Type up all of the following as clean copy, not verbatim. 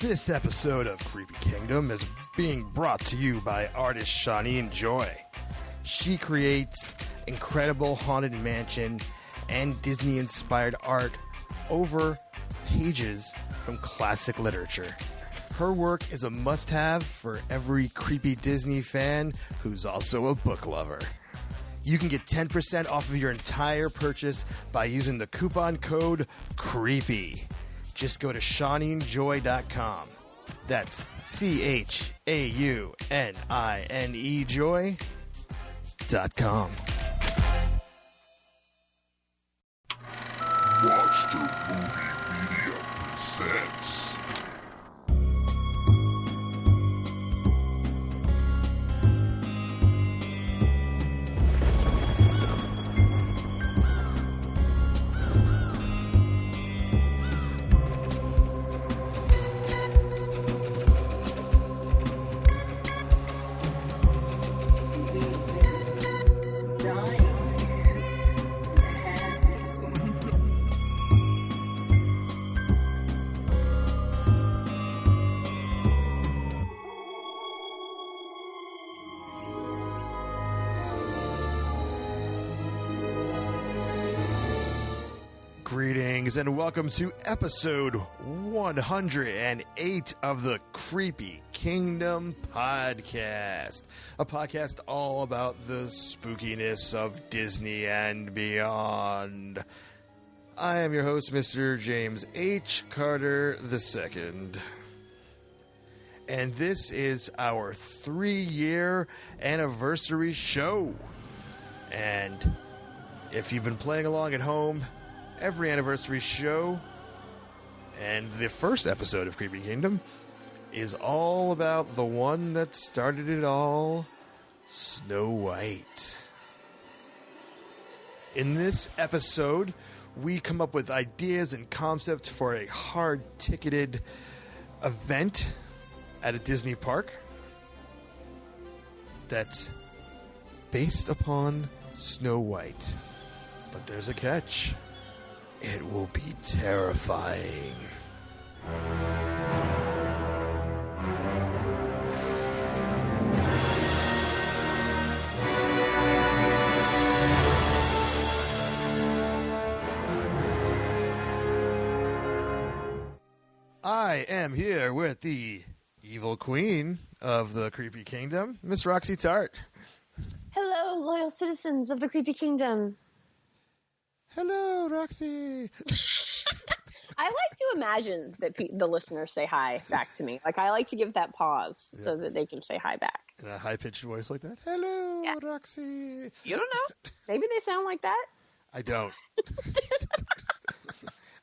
This episode of Creepy Kingdom is being brought to you by artist Shawneen Joy. She creates incredible haunted mansion and Disney-inspired art over pages from classic literature. Her work is a must-have for every creepy Disney fan who's also a book lover. You can get 10% off of your entire purchase by using the coupon code CREEPY. Just go to ShawneenJoy.com. That's CHAUNINE Joy.com. Monster Movie Media presents Greetings and welcome to episode 108 of the Creepy Kingdom podcast. A podcast all about the spookiness of Disney and beyond. I am your host, Mr. James H. Carter II. And this is our 3-year anniversary show. And if you've been playing along at home, every anniversary show and the first episode of Creepy Kingdom is all about the one that started it all, Snow White. In this episode, we come up with ideas and concepts for a hard-ticketed event at a Disney park that's based upon Snow White. But there's a catch. It will be terrifying. I am here with the evil queen of the Creepy Kingdom, Miss Roxy Tart. Hello, loyal citizens of the Creepy Kingdom. Hello, Roxy. I like to imagine that the listeners say hi back to me. Like, I like to give that pause so that they can say hi back. In a high-pitched voice like that. Hello, Yeah. Roxy. You don't know. Maybe they sound like that. I don't.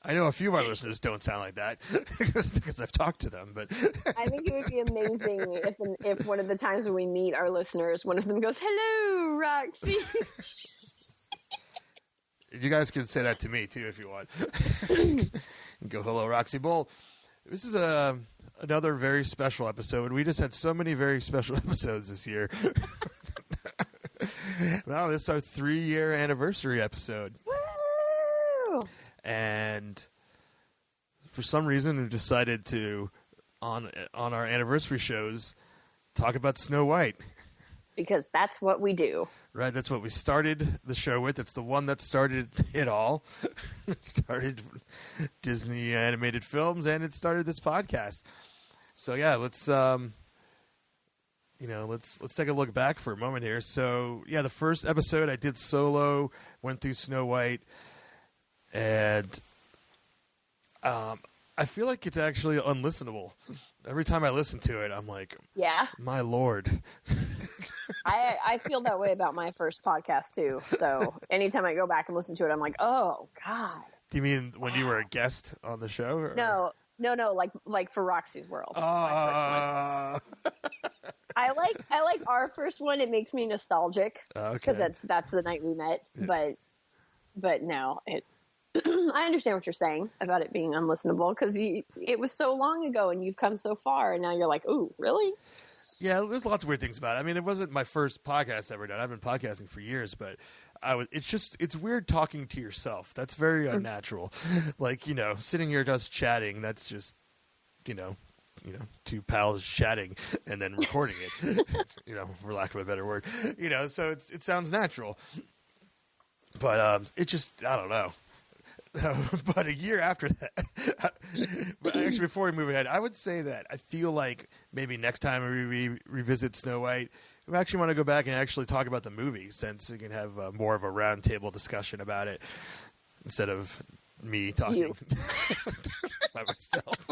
I know a few of our listeners don't sound like that because I've talked to them. But I think it would be amazing if one of the times when we meet our listeners, one of them goes, "Hello, Roxy." You guys can say that to me, too, if you want. Go, hello, Roxy Bull. This is another very special episode. We just had so many very special episodes this year. Wow, this is our 3-year anniversary episode. Woo! And for some reason, we've decided to, on our anniversary shows, talk about Snow White. Because that's what we do. Right, that's what we started the show with. It's the one that started it all. It started Disney animated films, and it started this podcast. So yeah, let's take a look back for a moment here. So yeah, the first episode I did solo, went through Snow White, and I feel like it's actually unlistenable. Every time I listen to it, I'm like, yeah, my Lord. I feel that way about my first podcast too. So anytime I go back and listen to it, I'm like, oh God. Do you mean when you were a guest on the show? Or? No, like for Roxy's World. Oh. I like our first one. It makes me nostalgic because that's the night we met. Yeah. But no, it. I understand what you're saying about it being unlistenable because it was so long ago and you've come so far and now you're like, ooh, really? Yeah, there's lots of weird things about it. I mean, it wasn't my first podcast ever done. I've been podcasting for years, but it's weird talking to yourself. That's very unnatural. Like, sitting here just chatting, that's just, two pals chatting and then recording it, for lack of a better word, so it sounds natural, but it just, I don't know. But a year after that, but actually before we move ahead, I would say that I feel like maybe next time we revisit Snow White, we actually want to go back and actually talk about the movie, since we can have more of a roundtable discussion about it instead of me talking by myself.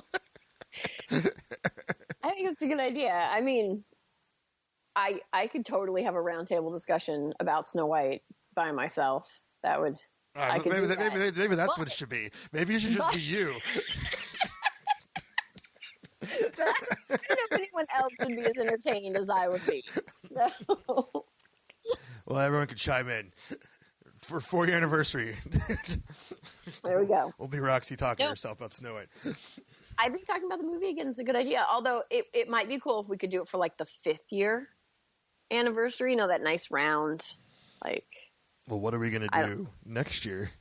I think it's a good idea. I mean, I could totally have a roundtable discussion about Snow White by myself. That would. Maybe that's what it should be. Maybe it should just be you. I don't know if anyone else would be as entertained as I would be. So. Well, everyone can chime in for 4-year anniversary. There we go. We'll be Roxy talking to herself about Snow White. I think talking about the movie again is a good idea. Although it might be cool if we could do it for like the 5th year anniversary. That nice round, like. Well, what are we going to do next year?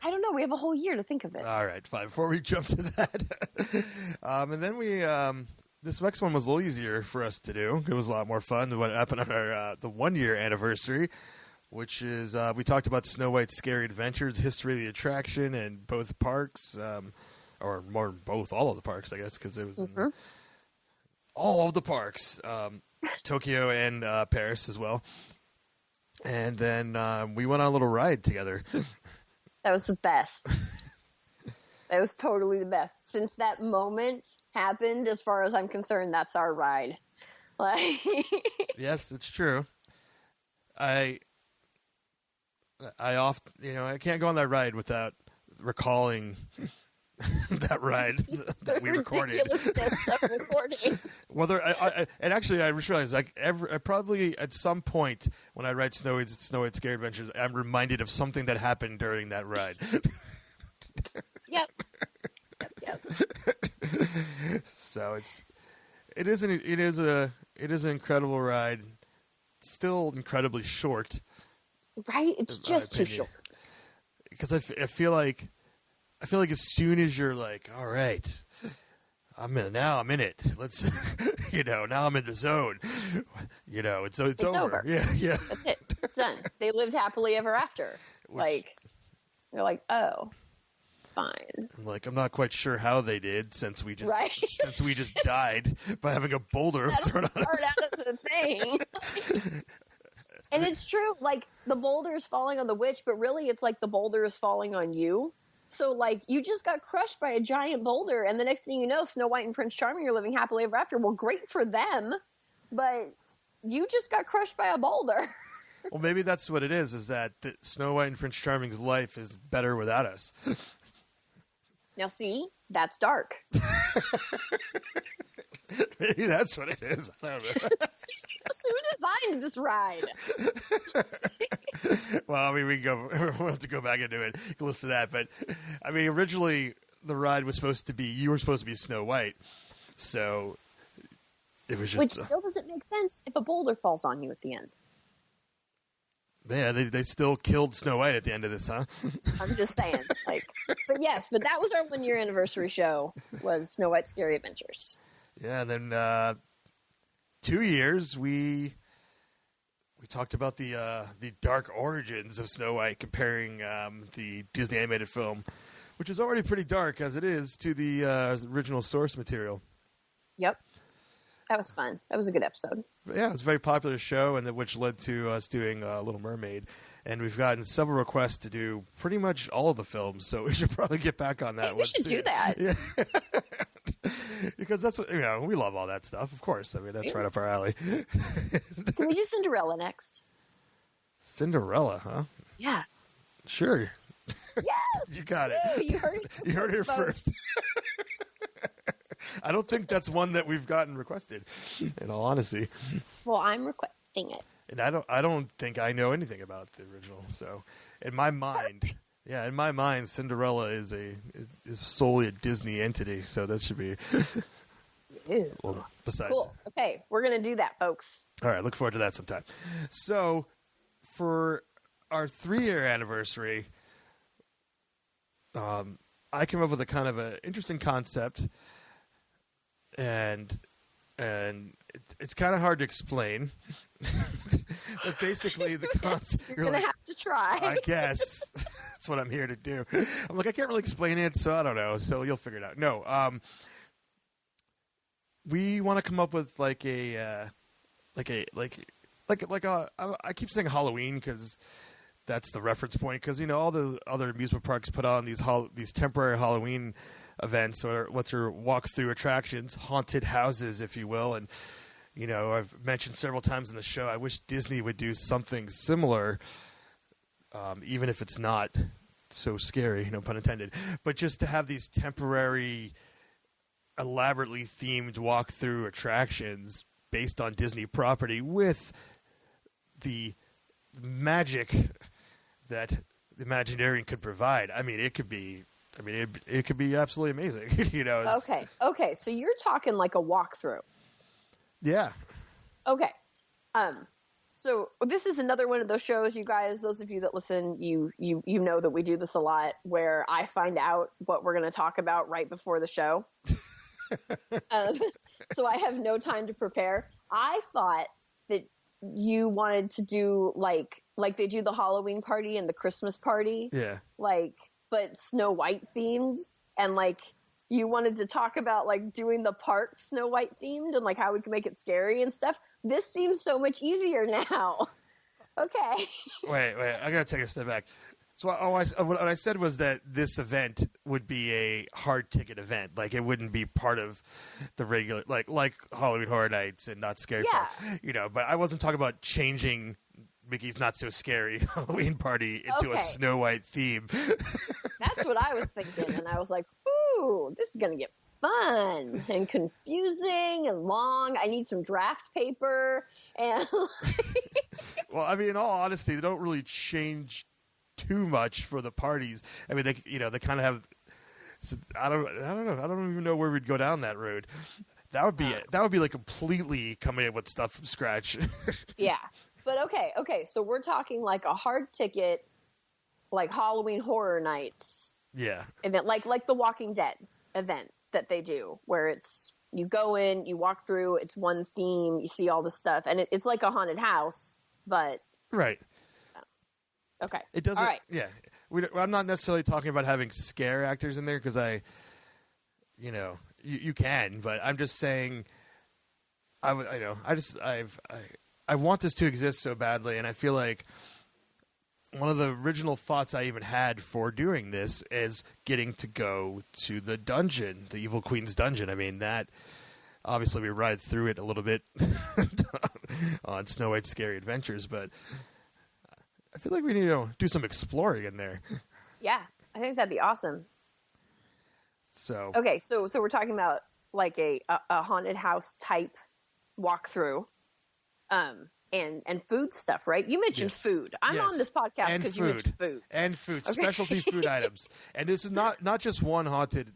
I don't know. We have a whole year to think of it. All right, fine. Before we jump to that, and then this next one was a little easier for us to do. It was a lot more fun than what happened on our the 1-year anniversary, which is we talked about Snow White's Scary Adventures, history of the attraction, and both parks, or more both, all of the parks, I guess, because it was in all of the parks, Tokyo and Paris as well. And then we went on a little ride together. That was the best. That was totally the best. Since that moment happened, as far as I'm concerned, that's our ride. Like, yes, it's true. I I can't go on that ride without recalling that ride that we recorded. Whether and actually, I just realized I probably at some point when I write Snow White's Scary Adventures, I'm reminded of something that happened during that ride. Yep. So it is an incredible ride. It's still incredibly short. Right? It's just too short. Because I feel like as soon as you're like, all right, I'm in it. Let's, now I'm in the zone. It's over. Yeah. That's it. It's done. They lived happily ever after. They're like, oh, fine. I'm not quite sure how they did since we just died by having a boulder thrown on us. Out of the thing. And it's true. The boulder is falling on the witch, but really, it's like the boulder is falling on you. So, you just got crushed by a giant boulder, and the next thing you know, Snow White and Prince Charming are living happily ever after. Well, great for them, but you just got crushed by a boulder. Well, maybe that's what it is that Snow White and Prince Charming's life is better without us. Now, see? That's dark. Maybe that's what it is. I don't know. Who designed this ride? Well, we'll have to go back into it, listen to that. But, originally the ride was you were supposed to be Snow White. So it was just. Which still doesn't make sense if a boulder falls on you at the end. Yeah, they still killed Snow White at the end of this, huh? I'm just saying. But that was our 1-year anniversary show, was Snow White's Scary Adventures. Yeah, and then 2 years we talked about the dark origins of Snow White, comparing the Disney animated film, which is already pretty dark as it is, to the original source material. Yep. That was fun. That was a good episode. Yeah, it was a very popular show, and which led to us doing Little Mermaid. And we've gotten several requests to do pretty much all of the films, so we should probably get back on that. We should do that. Yeah. Because that's what, we love all that stuff, of course. That's right up our alley. Can we do Cinderella next? Cinderella, huh? Yeah. Sure. Yes! You got it. You heard it. You heard it here first. I don't think that's one that we've gotten requested, in all honesty. Well, I'm requesting it. And I don't think I know anything about the original. So, in my mind, Cinderella is solely a Disney entity. So that should be. Well, besides. Cool. Okay, we're gonna do that, folks. All right, look forward to that sometime. So, for our 3-year anniversary, I came up with a kind of an interesting concept. and it's kind of hard to explain. But basically, the concept you're gonna have to try. I guess that's what I'm here to do. I'm like, I can't really explain it, so I don't know. So you'll figure it out. No, we want to come up with I keep saying Halloween because that's the reference point. Because all the other amusement parks put on these temporary Halloween events, or what's your walk-through attractions, haunted houses, if you will. And I've mentioned several times in the show, I wish Disney would do something similar, even if it's not so scary, no pun intended. But just to have these temporary, elaborately themed walk-through attractions based on Disney property with the magic that the Imagineering could provide. I mean, it could be absolutely amazing. Okay. So you're talking like a walkthrough. Yeah. Okay. So this is another one of those shows, you guys, those of you that listen, you know that we do this a lot, where I find out what we're going to talk about right before the show. So I have no time to prepare. I thought that you wanted to do like they do the Halloween party and the Christmas party. Yeah. But Snow White themed, and you wanted to talk about doing the park Snow White themed and how we can make it scary and stuff. This seems so much easier now. Okay. Wait, I gotta take a step back. So what I said was that this event would be a hard ticket event. It wouldn't be part of the regular, like Halloween Horror Nights and Not Scary Farm, but I wasn't talking about changing Mickey's Not So Scary Halloween party into a Snow White theme. That's what I was thinking. And I was like, ooh, this is going to get fun and confusing and long. I need some draft paper. And well, I mean, in all honesty, they don't really change too much for the parties. I mean, they kind of have. I don't know. I don't even know where we'd go down that road. That would be completely coming up with stuff from scratch. Yeah, but okay. So we're talking a hard ticket, Halloween Horror Nights. Yeah. Event like the Walking Dead event that they do, where it's you go in, you walk through, it's one theme, you see all the stuff, and it's like a haunted house, but right. Okay. It doesn't. All right. Yeah. I'm not necessarily talking about having scare actors in there because you can, but I'm just saying, I want this to exist so badly, and I feel like one of the original thoughts I even had for doing this is getting to go to the dungeon, the Evil Queen's dungeon. I mean, that obviously we ride through it a little bit on Snow White's Scary Adventures, but I feel like we need to do some exploring in there. Yeah, I think that'd be awesome. So okay, so we're talking about a haunted house type walkthrough, and food stuff, right? You mentioned food. I'm on this podcast because you mentioned food and food, okay. Specialty food items, and this is not just one haunted,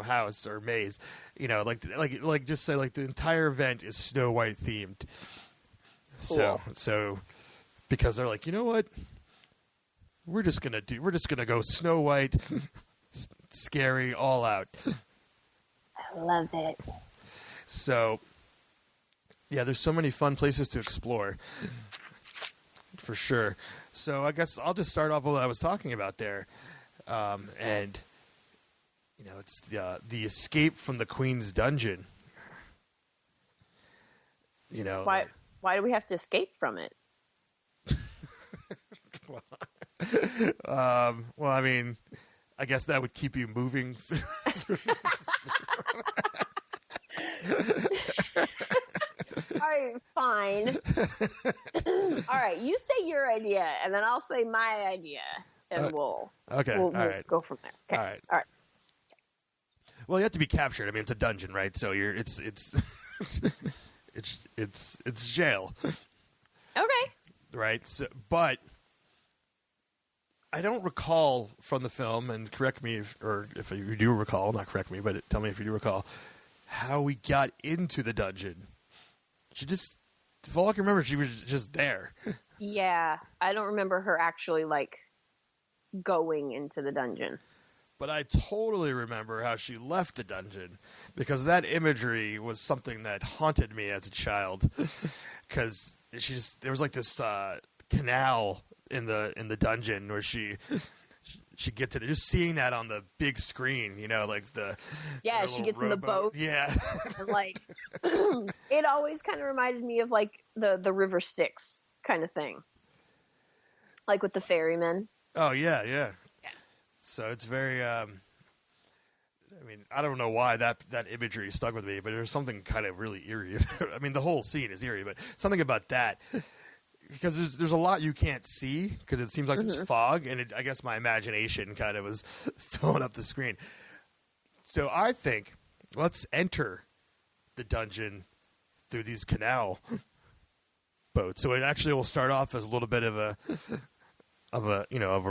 house or maze. Just say the entire event is Snow White themed. Cool. So. Because they're like, you know what? We're just gonna go Snow White, scary, all out. I love it. So, yeah, there's so many fun places to explore, for sure. So I guess I'll just start off with what I was talking about there, and it's the escape from the Queen's dungeon. Why do we have to escape from it? Well, I mean, I guess that would keep you moving. All right, fine. All right, you say your idea, and then I'll say my idea, and we'll go from there. Okay. All right. Well, you have to be captured. I mean, it's a dungeon, right? So it's it's jail. Okay. Right. So, but I don't recall from the film, and correct me if you do recall, not correct me, but tell me if you do recall, how we got into the dungeon. If all I can remember, she was just there. Yeah, I don't remember her actually going into the dungeon. but I totally remember how she left the dungeon, because that imagery was something that haunted me as a child. Because there was like this canal in the dungeon where she gets it. Just seeing that on the big screen, like she gets in the boat. Yeah, and like it always kind of reminded me of like the River Styx kind of thing, like with the ferrymen. Oh yeah. So it's very. I mean, I don't know why that imagery stuck with me, but there's something kind of really eerie. I mean, the whole scene is eerie, but something about that, because there's a lot you can't see because it seems like there's fog, and I guess my imagination kind of was filling up the screen. So I think let's enter the dungeon through these canal boats. So it actually will start off as a little bit of a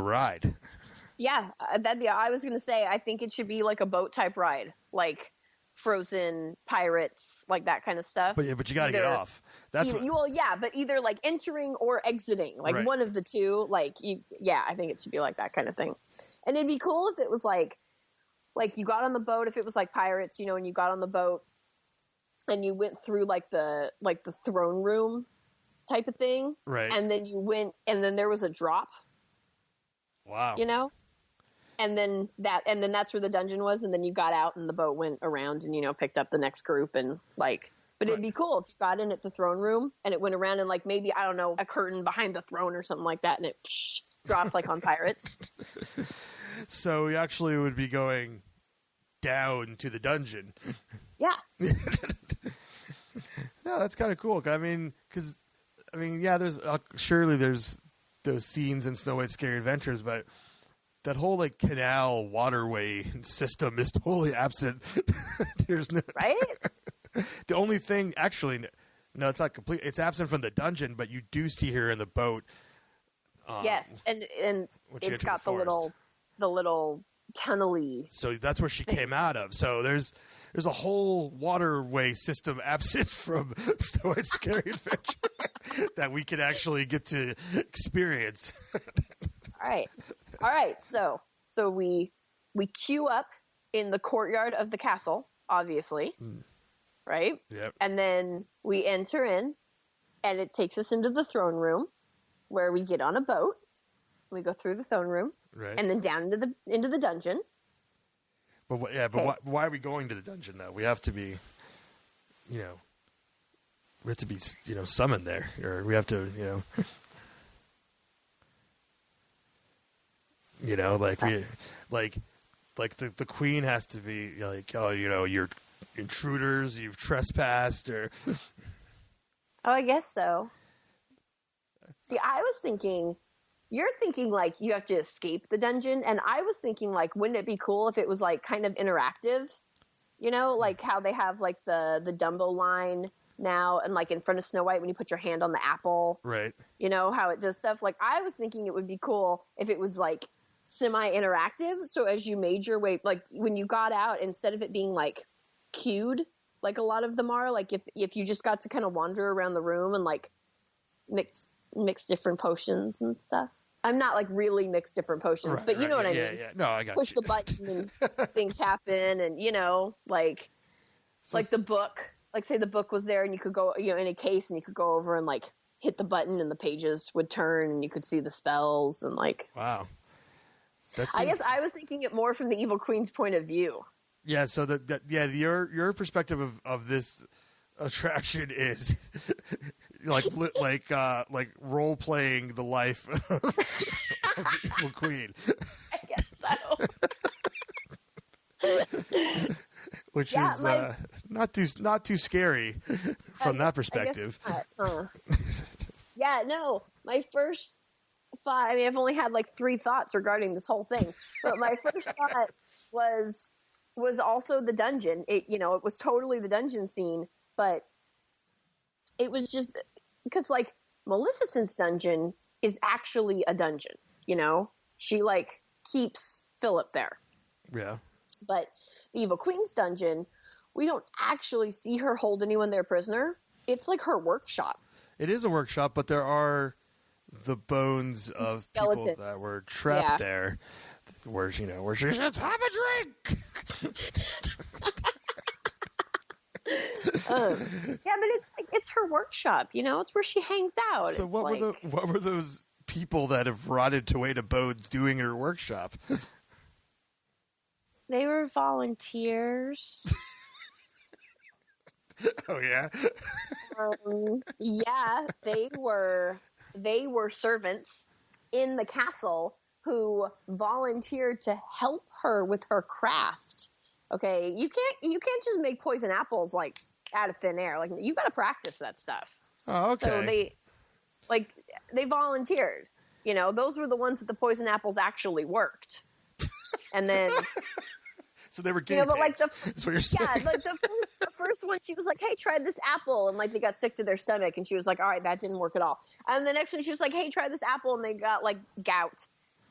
ride. Yeah, I was going to say, I think it should be like a boat type ride, like Frozen, Pirates, like that kind of stuff. But you got to get off. That's but either like entering or exiting, like right. One of the two. Like I think it should be like that kind of thing. And it'd be cool if it was like you got on the boat, if it was like Pirates, and you got on the boat and you went through like the throne room type of thing, right? And then you went, and then there was a drop. Wow. And then that's where the dungeon was, and then you got out and the boat went around and picked up the next group, and like, but it'd be cool if you got in at the throne room and it went around and like maybe, I don't know, a curtain behind the throne or something like that, and it dropped like on Pirates. So we actually would be going down to the dungeon. Yeah. Yeah, that's kind of cool. There's surely there's those scenes in Snow White's Scary Adventures, but that whole like canal waterway system is totally absent. There's no, right? The only thing, actually, no, it's not complete. It's absent from the dungeon, but you do see her in the boat. Yes, and it's got the little tunnel-y. So that's where she came out of. So there's a whole waterway system absent from Snow White's Scary Adventure that we can actually get to experience. All right. So we queue up in the courtyard of the castle, obviously, right? Yep. And then we enter in, and it takes us into the throne room, where we get on a boat. We go through the throne room, right, and then down into the dungeon. But why are we going to the dungeon though? We have to be, summoned there, or we have to, the queen has to be like, oh, you're intruders, you've trespassed, or. Oh, I guess so. See, I was thinking. You're thinking like you have to escape the dungeon, and I was thinking like, wouldn't it be cool if it was like kind of interactive, like how they have like the Dumbo line now, and like in front of Snow White when you put your hand on the apple, right? How it does stuff. Like I was thinking it would be cool if it was like semi-interactive. So as you made your way, like when you got out, instead of it being like queued, like a lot of them are, like if you just got to kind of wander around the room and like mix different potions and stuff. I'm not like really mix different potions, but you know what I mean. Yeah. No, I got Push you. the button and things happen, and like the book. Like say the book was there, and you could go, in a case, and you could go over and like hit the button, and the pages would turn, and you could see the spells, and like. Wow. I guess I was thinking it more from the Evil Queen's point of view. Yeah. So your perspective of this attraction is like role playing the life of the Evil Queen. I guess so. Which is not too scary from that perspective. Yeah, no. My first thought, I mean, I've only had like 3 thoughts regarding this whole thing, but my first thought was also the dungeon. It was totally the dungeon scene, but it was just because like Maleficent's dungeon is actually a dungeon, she like keeps Philip there. Yeah. But the Evil Queen's dungeon, we don't actually see her hold anyone there prisoner. It's like her workshop. It is a workshop, but there are the bones of skeletons. People that were trapped there. where she says, "Have a drink." Yeah, but it's her workshop. It's where she hangs out. So It's what were those people that have rotted away to bones doing in her workshop? They were volunteers. Oh yeah. Yeah, they were servants in the castle who volunteered to help her with her craft. Okay, you can't just make poison apples like out of thin air. Like, you got to practice that stuff. Oh, okay. So they volunteered. Those were the ones that the poison apples actually worked. And then so they were guinea pigs. That's what you're saying. Yeah, like the first one, she was like, "Hey, try this apple," and they got sick to their stomach, and she was like, "All right, that didn't work at all." And the next one, she was like, "Hey, try this apple," and they got gout,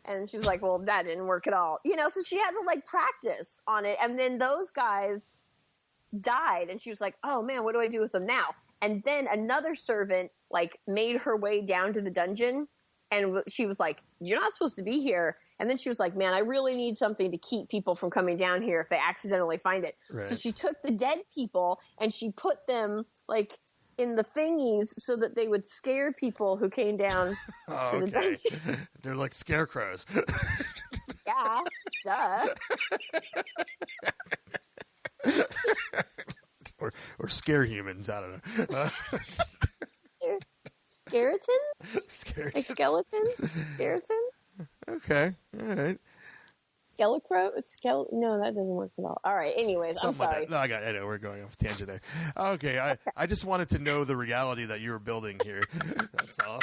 and she was like, "Well, that didn't work at all." So she had to practice on it, and then those guys died, and she was like, "Oh man, what do I do with them now?" And then another servant made her way down to the dungeon, and she was like, "You're not supposed to be here." And then she was like, "Man, I really need something to keep people from coming down here if they accidentally find it." Right. So she took the dead people and she put them in the thingies so that they would scare people who came down to the dungeon. They're like scarecrows. Yeah, duh. or scare humans. I don't know. Skeletons? Like skeletons? Skeleton? Okay. All right. No, that doesn't work at all. All right. Anyways, Something I'm sorry. Like that. No, I know we're going off a tangent there. Okay. I just wanted to know the reality that you were building here. That's all.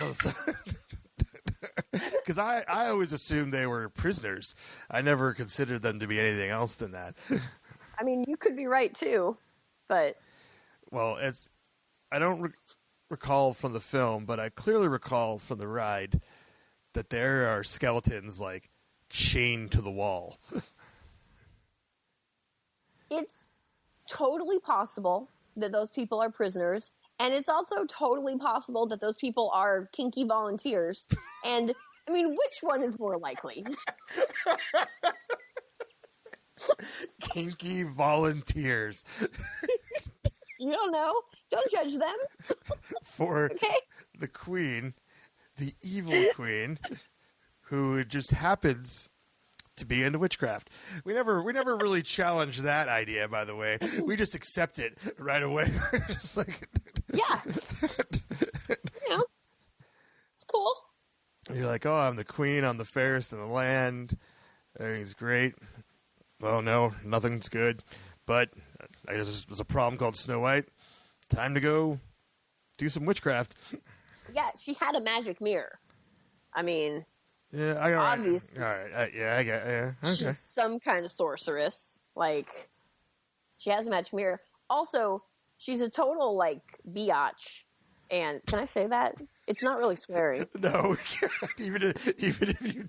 Because I always assumed they were prisoners. I never considered them to be anything else than that. I mean, you could be right too, but well, I don't recall from the film, but I clearly recall from the ride that there are skeletons chained to the wall. It's totally possible that those people are prisoners, and it's also totally possible that those people are kinky volunteers. And I mean, which one is more likely? Kinky volunteers. You don't know. Don't judge them. For okay? The queen, the evil queen, who just happens to be into witchcraft. We never really challenged that idea, by the way. We just accept it right away. Just yeah. It's cool. You're like, "Oh, I'm the queen. I'm the fairest in the land. Everything's great." Well, no, nothing's good. But I guess there's a problem called Snow White. Time to go do some witchcraft. Yeah, she had a magic mirror. I mean, yeah, obviously. All right. I get. Yeah. Okay. She's some kind of sorceress. She has a magic mirror. Also, she's a total biatch. And can I say that? It's not really swearing. No, even if you.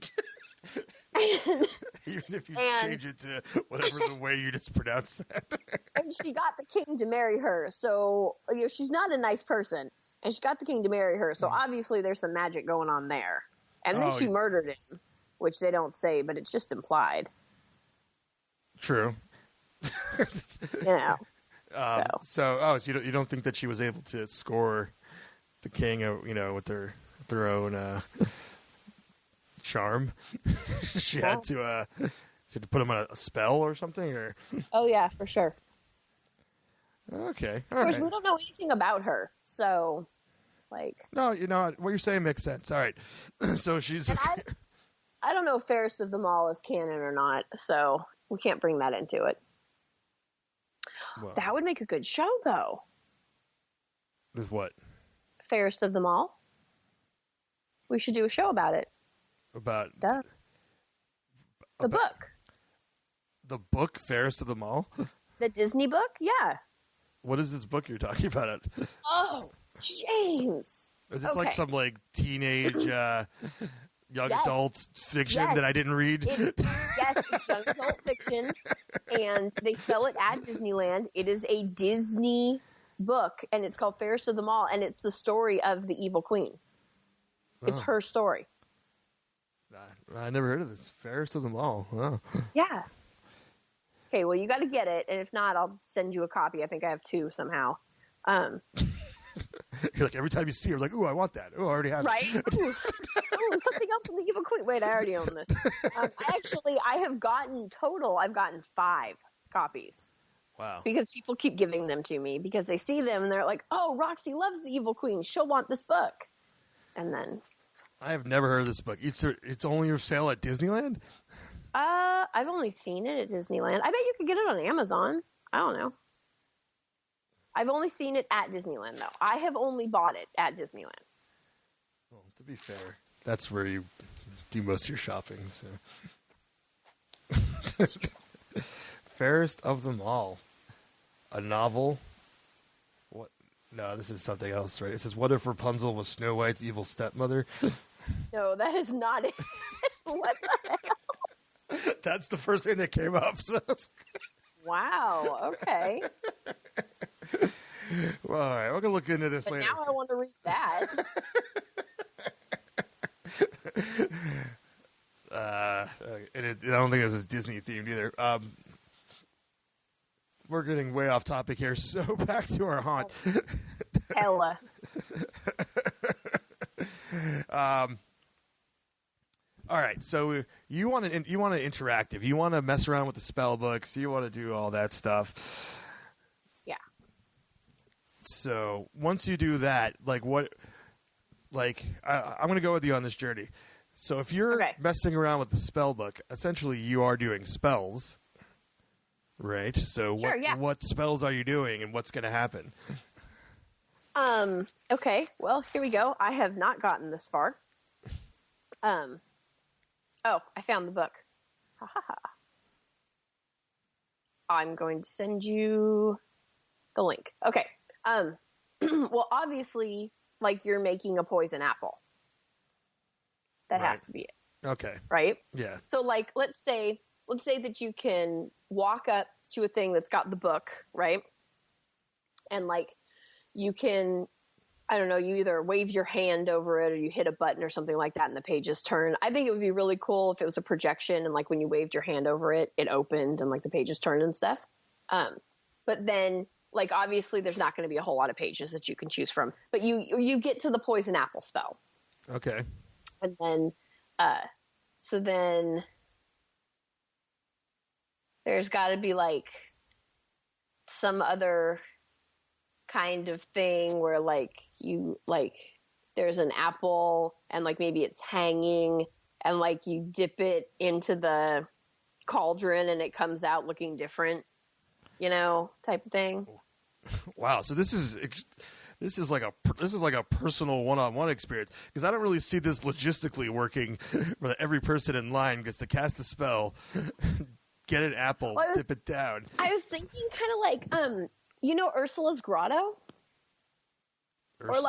Even if you change it to whatever the way you just pronounced that. And she got the king to marry her, so she's not a nice person. And she got the king to marry her, so obviously there's some magic going on there. And then she murdered him, which they don't say, but it's just implied. True. So you don't think that she was able to score the king, with their own charm? She had to put him on a spell or something, or? Oh yeah, for sure. Okay. Of course, we don't know anything about her, so No, what you're saying makes sense. All right. So she's. And I don't know if Fairest of them All is canon or not, so we can't bring that into it. Well, that would make a good show, though. With what? Fairest of them All. We should do a show about it. About the book. The book, Fairest of them All? The Disney book? Yeah. What is this book you're talking about? Oh, James. Is this some teenage young adult fiction that I didn't read? It's young adult fiction, and they sell it at Disneyland. It is a Disney book, and it's called Fairest of them All, and it's the story of the evil queen. It's her story. I never heard of this. Fairest of them all. Wow. Yeah. Okay, well, you got to get it, and if not, I'll send you a copy. I think I have 2 somehow. You're like, every time you see it, you're like, ooh, I want that. Ooh, I already have Right? it. Ooh, something else in the Evil Queen. Wait, I already own this. I've gotten 5 copies. Wow. Because people keep giving them to me because they see them and they're like, oh, Roxy loves the Evil Queen. She'll want this book. And then... I have never heard of this book. It's only for sale at Disneyland? I've only seen it at Disneyland. I bet you could get it on Amazon. I don't know. I've only seen it at Disneyland, though. I have only bought it at Disneyland. Well, to be fair, that's where you do most of your shopping. So. Fairest of them all. A novel. What? No, this is something else, right? It says, what if Rapunzel was Snow White's evil stepmother? No, that is not it. What the hell? That's the first thing that came up. So. Wow, okay. Well, all right, we're going to look into this But later. now I want to read that. And I don't think this is Disney themed either. We're getting way off topic here, so back to our haunt. Hella. All right, so you want to interactive. You want to mess around with the spell books. You want to do all that stuff. Yeah. So once you do that, I'm going to go with you on this journey. So if you're messing around with the spell book, essentially you are doing spells, right? So what spells are you doing, and what's going to happen? Okay, well, here we go. I have not gotten this far. Oh, I found the book. Ha ha ha. I'm going to send you the link. Okay. Well, obviously, you're making a poison apple. That has to be it. Okay. Right? Yeah. So, let's say that you can walk up to a thing that's got the book, right? And, you can, I don't know, you either wave your hand over it or you hit a button or something like that and the pages turn. I think it would be really cool if it was a projection and when you waved your hand over it, it opened and the pages turned and stuff. But then obviously there's not going to be a whole lot of pages that you can choose from, but you get to the poison apple spell. Okay. And then, so then there's got to be some other kind of thing where there's an apple and maybe it's hanging and you dip it into the cauldron and it comes out looking different, type of thing. Wow. So this is like a personal one-on-one experience, because I don't really see this logistically working where every person in line gets to cast a spell, get an apple, dip it down. I was thinking kind of Ursula's Grotto? Or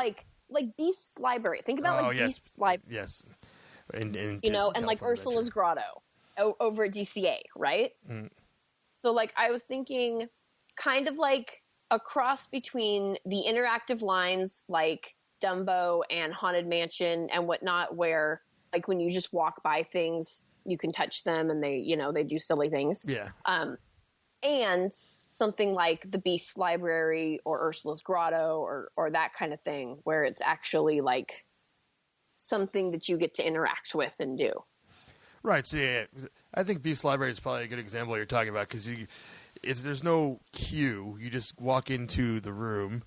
Beast's Library. Think about Beast's Library. Yes. And Ursula's Grotto over at DCA, right? Mm. So I was thinking kind of a cross between the interactive lines like Dumbo and Haunted Mansion and whatnot, where when you just walk by things, you can touch them and they do silly things. Yeah. And something like the Beast's Library or Ursula's Grotto or that kind of thing, where it's actually something that you get to interact with and do. Right. So yeah, I think Beast's Library is probably a good example of what you're talking about, because there's no queue. You just walk into the room.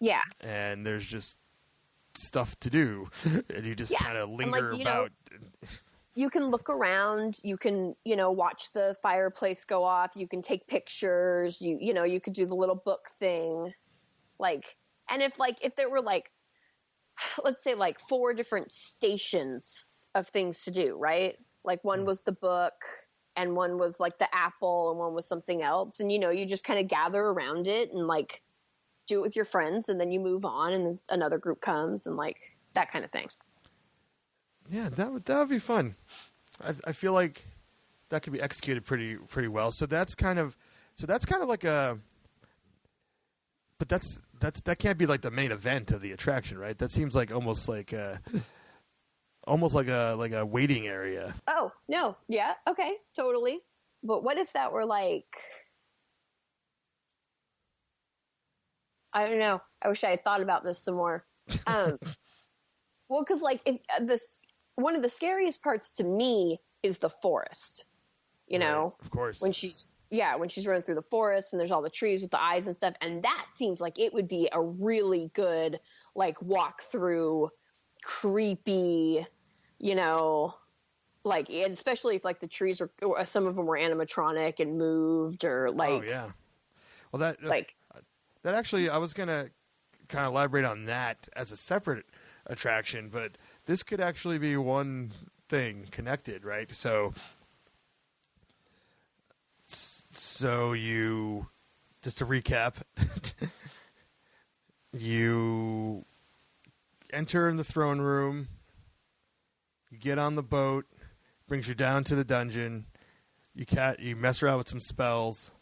Yeah. And there's just stuff to do, and you just kind of linger about. You can look around, you can, watch the fireplace go off, you can take pictures, you could do the little book thing. And if there were let's say 4 different stations of things to do, right? One was the book and one was the apple and one was something else. And, you just kind of gather around it and do it with your friends, and then you move on and another group comes and that kind of thing. Yeah, that would be fun. I feel like that could be executed pretty well. So that's kind of like a, but that can't be the main event of the attraction, right? That seems almost almost like a waiting area. Oh, no. Yeah. Okay. Totally. But what if that were like, I don't know. I wish I had thought about this some more. Well, cause like if one of the scariest parts to me is the forest, you know, of course, when she's running through the forest and there's all the trees with the eyes and stuff. And that seems like it would be a really good, like, walk through, creepy, you know, like, and especially if like the trees were, or some of them were animatronic and moved, or like, oh yeah. Well, that actually, I was gonna kind of elaborate on that as a separate attraction, but this could actually be one thing connected, right? So you, just to recap, you enter in the throne room, you get on the boat, brings you down to the dungeon, you mess around with some spells,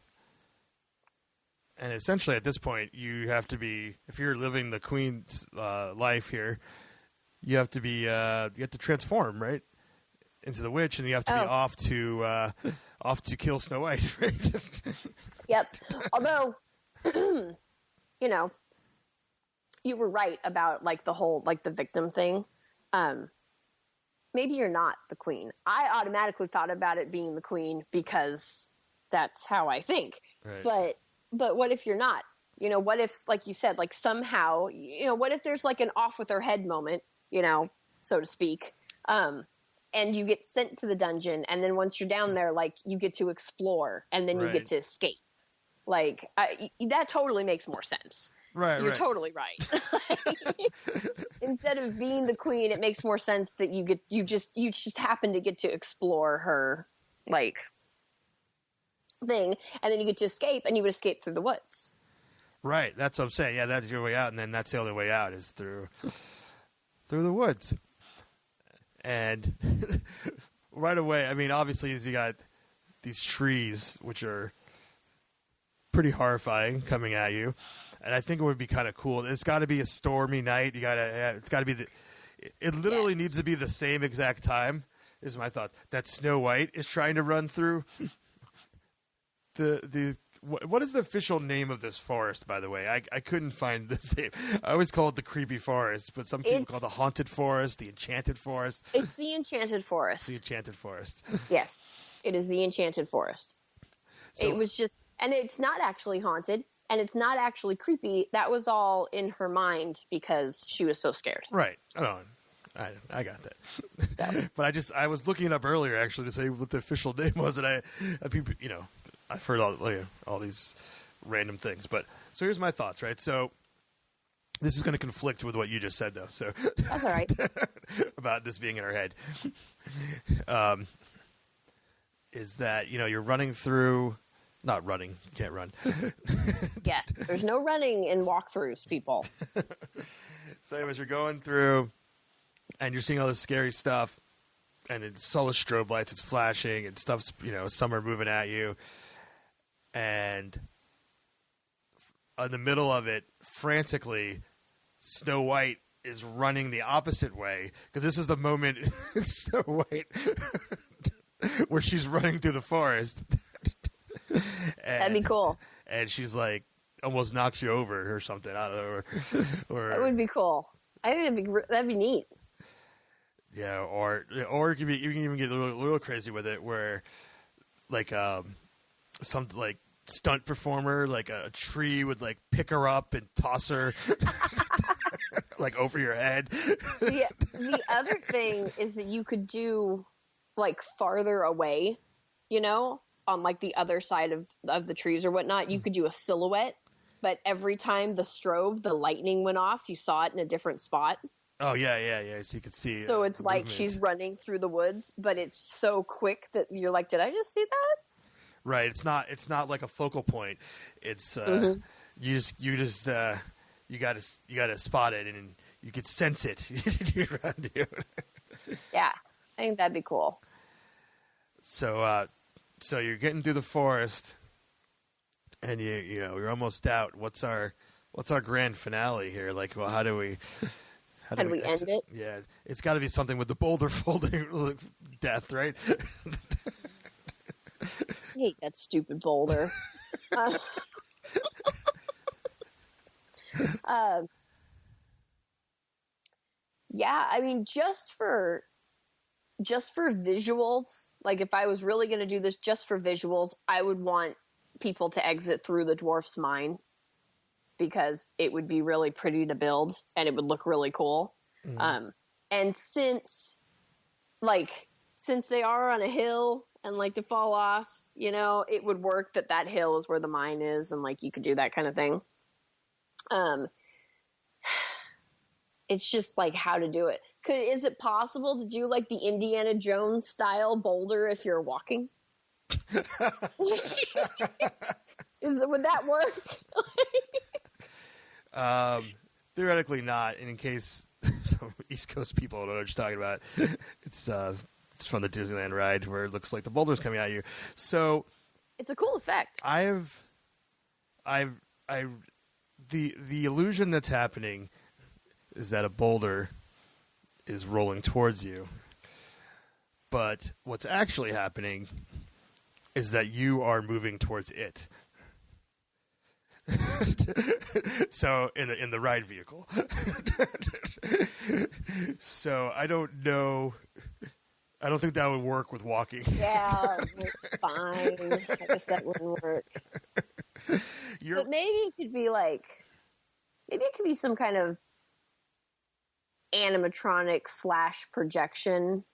and essentially at this point you have to be, if you're living the queen's life here, you have to transform, right, into the witch, and you have to be off to kill Snow White, right? Yep. Although, you know, you were right about like the whole, like the victim thing. Maybe you're not the queen. I automatically thought about it being the queen because that's how I think. Right. But what if you're not? You know, what if, like you said, like somehow, you know, what if there's like an off with her head moment, you know, so to speak, and you get sent to the dungeon, and then once you're down there, like, you get to explore, and then you get to escape. Like, that totally makes more sense. Right, You're totally right. Instead of being the queen, it makes more sense that you just happen to get to explore her, like, thing, and then you get to escape, and you would escape through the woods. Right, that's what I'm saying. Yeah, that's your way out, and then that's the only way out is through the woods. And right away, I mean, obviously, you got these trees, which are pretty horrifying, coming at you. And I think it would be kind of cool. It's got to be a stormy night. It's got to be it literally needs to be the same exact time, is my thought, that Snow White is trying to run through what is the official name of this forest, by the way? I couldn't find this name. I always call it the creepy forest, but some people call it the haunted forest, the enchanted forest. It's the enchanted forest. The enchanted forest. Yes, it is the enchanted forest. So, it was just, and it's not actually haunted, and it's not actually creepy. That was all in her mind because she was so scared. Right. Oh, I got that. So. But I was looking it up earlier, actually, to say what the official name was, and people, you know, I've heard all these random things. But so here's my thoughts, right? So this is going to conflict with what you just said, though. So that's all right. About this being in our head. Is that, you know, you're running through, not running, you can't run. Yeah, there's no running in walkthroughs, people. So anyways, you're going through and you're seeing all this scary stuff, and it's all the strobe lights, it's flashing, and stuff's, you know, some are moving at you. And in the middle of it, frantically, Snow White is running the opposite way, because this is the moment Snow White where she's running through the forest. That'd be cool. And she's like, almost knocks you over or something. I don't know. Or that would be cool. I think that'd be neat. Yeah, or you can even get a little crazy with it, where like some like stunt performer, like a tree would like pick her up and toss her like over your head. The other thing is that you could do like farther away, you know, on like the other side of the trees or whatnot. You could do a silhouette, but every time the lightning went off, you saw it in a different spot. Oh, yeah. So you could see. So it's like she's running through the woods, but it's so quick that you're like, did I just see that? Right. It's not like a focal point. It's you gotta spot it, and you could sense it. Yeah, I think that'd be cool. So you're getting through the forest, and you're almost out. What's our grand finale here? Like, well, how do How do we end it? Yeah, it's got to be something with the boulder folding death, right? I hate that stupid boulder. Yeah, I mean, just for visuals, like if I was really going to do this just for visuals, I would want people to exit through the dwarf's mine because it would be really pretty to build and it would look really cool. And since they are on a hill and like to fall off, you know, it would work that hill is where the mine is and like you could do that kind of thing. It's just like how to do it. Is it possible to do like the Indiana Jones style boulder if you're walking? Would that work? Theoretically not. And in case some East Coast people don't know what you're talking about, it's from the Disneyland ride where it looks like the boulder's coming at you. So it's a cool effect. The illusion that's happening is that a boulder is rolling towards you. But what's actually happening is that you are moving towards it. So in the ride vehicle. So I don't know. I don't think that would work with walking. Yeah, it's fine. I guess that wouldn't work. But maybe it could be some kind of animatronic / projection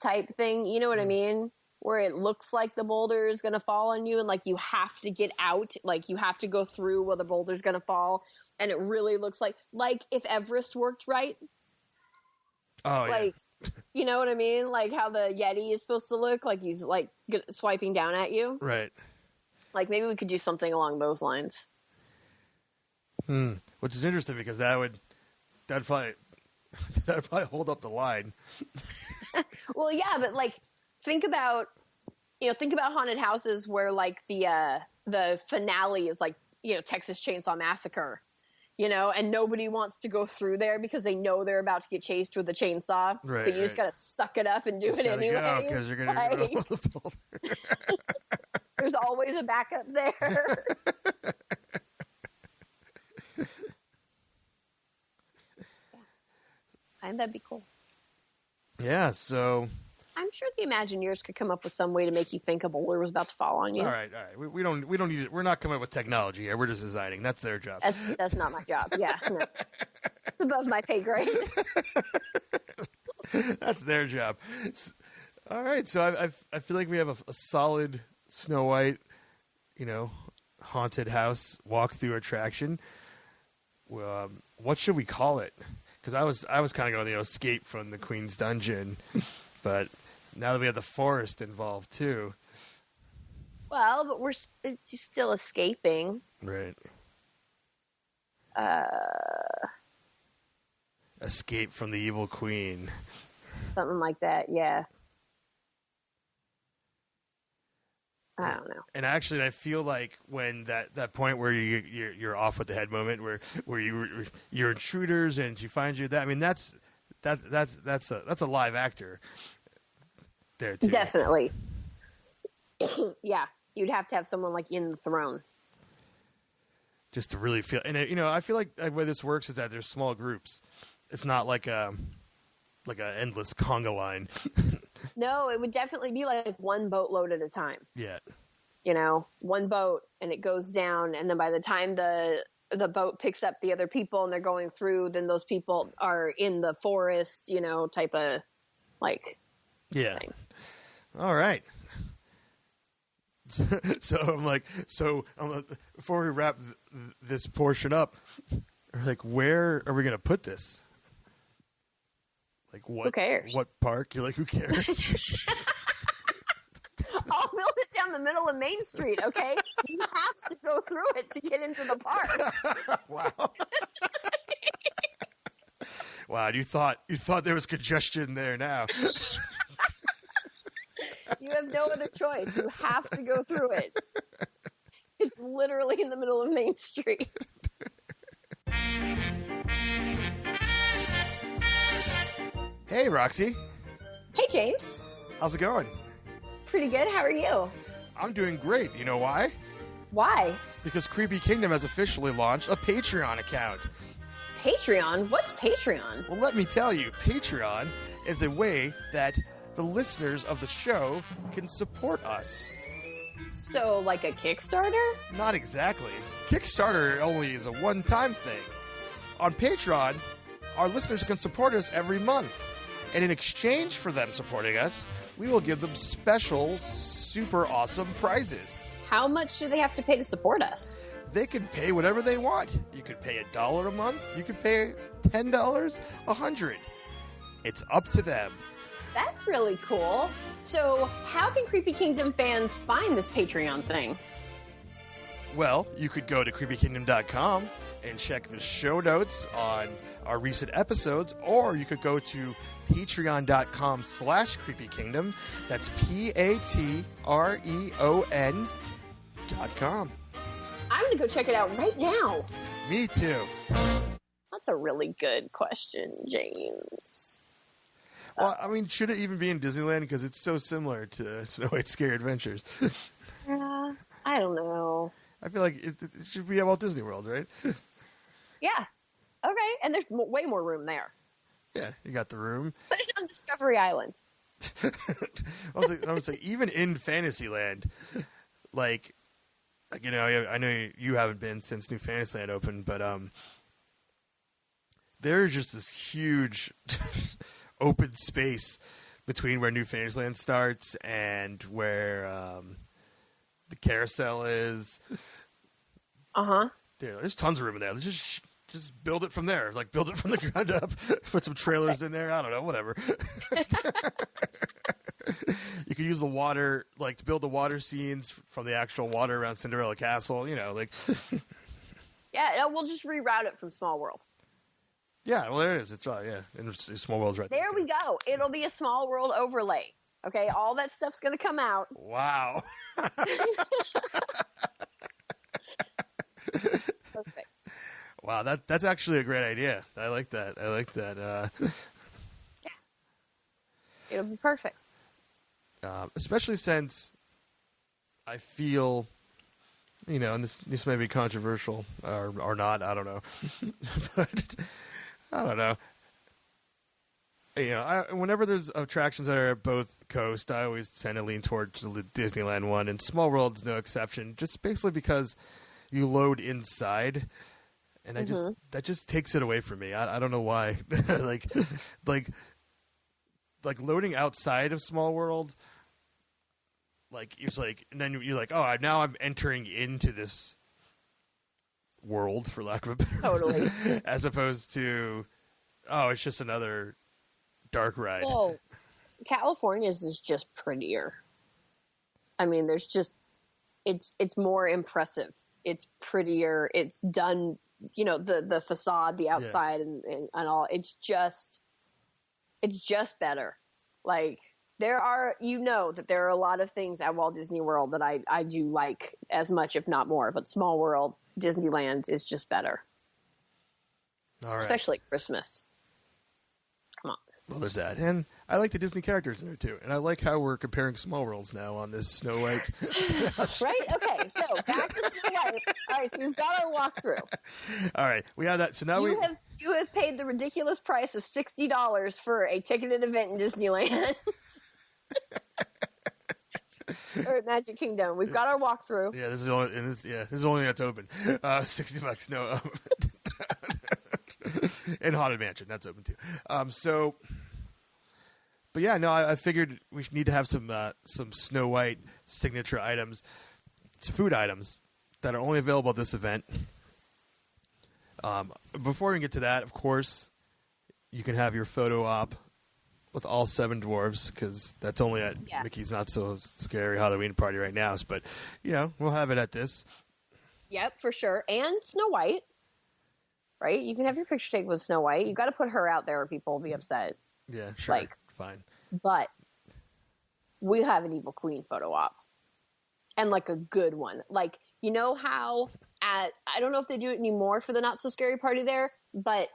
type thing. You know what I mean? Where it looks like the boulder is going to fall on you and like you have to get out, like you have to go through where the boulder's going to fall. And it really looks like if Everest worked right. Oh, like, yeah. You know what I mean? Like how the Yeti is supposed to look, like he's like swiping down at you. Right. Like maybe we could do something along those lines. Which is interesting because that'd probably hold up the line. Well, yeah, but like think about haunted houses where like the finale is like, you know, Texas Chainsaw Massacre, you know, and nobody wants to go through there because they know they're about to get chased with a chainsaw. Right, but you just gotta suck it up and do it anyway. Because you're gonna roll the boulder. There's always a backup there. And that'd be cool. Yeah, so I'm sure the Imagineers could come up with some way to make you think a boulder was about to fall on you. All right. We don't need it. We're not coming up with technology here. We're just designing. That's their job. That's not my job. Yeah, no. It's above my pay grade. That's their job. All right. So I feel like we have a solid Snow White, you know, haunted house walkthrough attraction. What should we call it? Because I was kind of going, you know, escape from the Queen's Dungeon, but now that we have the forest involved too. Well, but it's still escaping. Right. Escape from the evil queen. Something like that, yeah. I don't know. And actually, I feel like when that point where you're off with the head moment, where you're intruders and she finds you, that I mean that's a live actor there too. Definitely. Yeah, you'd have to have someone like in the throne just to really feel. And you know, I feel like the way this works is that there's small groups. It's not like a endless conga line. No, it would definitely be like one boatload at a time. Yeah. You know, one boat and it goes down, and then by the time the boat picks up the other people and they're going through, then those people are in the forest, you know, type of like thing. All right. So before we wrap this portion up, like, where are we going to put this? Like, what? Who cares? What park? You're like, who cares? I'll build it down the middle of Main Street, okay? You have to go through it to get into the park. Wow. Wow, you thought there was congestion there now. You have no other choice. You have to go through it. It's literally in the middle of Main Street. Hey, Roxy. Hey, James. How's it going? Pretty good. How are you? I'm doing great. You know why? Why? Because Creepy Kingdom has officially launched a Patreon account. Patreon? What's Patreon? Well, let me tell you, Patreon is a way that the listeners of the show can support us. So, like a Kickstarter? Not exactly. Kickstarter only is a one-time thing. On Patreon, our listeners can support us every month. And in exchange for them supporting us, we will give them special, super awesome prizes. How much do they have to pay to support us? They can pay whatever they want. You could pay $1 a month. You could pay $10, $100. It's up to them. That's really cool. So, how can Creepy Kingdom fans find this Patreon thing? Well, you could go to creepykingdom.com and check the show notes on our recent episodes, or you could go to patreon.com/creepykingdom. That's patreon.com. I'm going to go check it out right now. Me too. That's a really good question, James. Well, I mean, should it even be in Disneyland? Because it's so similar to Snow White's Scary Adventures. I don't know. I feel like it should be at Walt Disney World, right? Yeah. Okay. And there's way more room there. Yeah, you got the room. Put it on Discovery Island. I was like, even in Fantasyland, like, you know, I know you haven't been since New Fantasyland opened, but there's just this huge open space between where New Fantasyland starts and where the carousel is. Uh-huh. Yeah, there's tons of room in there. Just build it from there. Like, build it from the ground up. Put some trailers in there. I don't know, whatever. You can use the water, like, to build the water scenes from the actual water around Cinderella Castle. You know, like. Yeah, we'll just reroute it from Small World. Yeah, well, there it is. It's yeah, and Small World's right there. There we go. It'll be a Small World overlay. Okay, all that stuff's going to come out. Wow. Perfect. Wow, that's actually a great idea. I like that. Yeah. It'll be perfect. Especially since I feel, you know, and this may be controversial or not, I don't know. But I don't know. You know, whenever there's attractions that are at both coasts, I always tend to lean towards the Disneyland one, and Small World's no exception. Just basically because you load inside, and that just takes it away from me. I don't know why. like loading outside of Small World, like it's like, and then you're like, oh, now I'm entering into this world, for lack of a better Totally. as opposed to, oh, it's just another dark ride. Well, California's is just prettier. I mean, there's just it's more impressive. It's prettier. It's done, you know, the facade, the outside, and all. It's just better. Like, there are a lot of things at Walt Disney World that I do like as much, if not more. But Small World, Disneyland is just better. All right. Especially at Christmas. Come on. Well, there's that. And I like the Disney characters in there, too. And I like how we're comparing Small Worlds now on this Snow White. Right? Okay, so back to Snow White. All right, so we've got our walkthrough. All right, we have that. So now you have paid the ridiculous price of $60 for a ticketed event in Disneyland. Or at Magic Kingdom. We've got our walkthrough. Yeah, this is the only that's open. $60. No. And Haunted Mansion, that's open too. But yeah, no, I figured we need to have some Snow White signature items. It's food items that are only available at this event. Before we get to that, of course, you can have your photo op with all 7 dwarves, because that's only at Mickey's Not So Scary Halloween Party right now. But, you know, we'll have it at this. Yep, for sure. And Snow White. Right? You can have your picture taken with Snow White. You got to put her out there or people will be upset. Yeah, sure. Like, fine. But we have an Evil Queen photo op. And, like, a good one. Like, you know how I don't know if they do it anymore for the Not So Scary Party there, but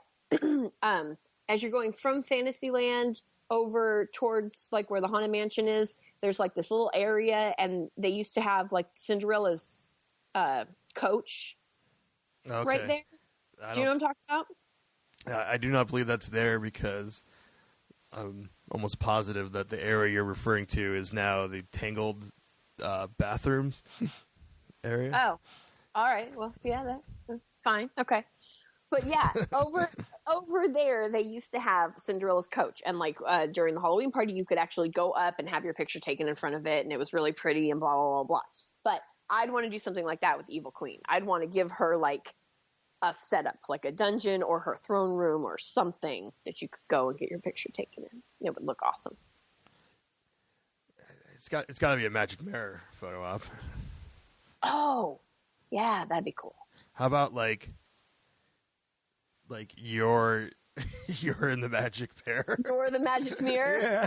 as you're going from Fantasyland over towards like where the Haunted Mansion is, there's like this little area, and they used to have like Cinderella's coach right there. Do you know what I'm talking about? I do not believe that's there because I'm almost positive that the area you're referring to is now the Tangled bathrooms area. Oh, all right. Well, yeah, that's fine. Okay. But yeah, over there, they used to have Cinderella's coach. And like during the Halloween party, you could actually go up and have your picture taken in front of it. And it was really pretty and blah, blah, blah, blah. But I'd want to do something like that with Evil Queen. I'd want to give her like a setup, like a dungeon or her throne room or something that you could go and get your picture taken in. It would look awesome. It's got to be a magic mirror photo op. Oh, yeah, that'd be cool. How about like you're in the magic pair? You're the magic mirror? Yeah.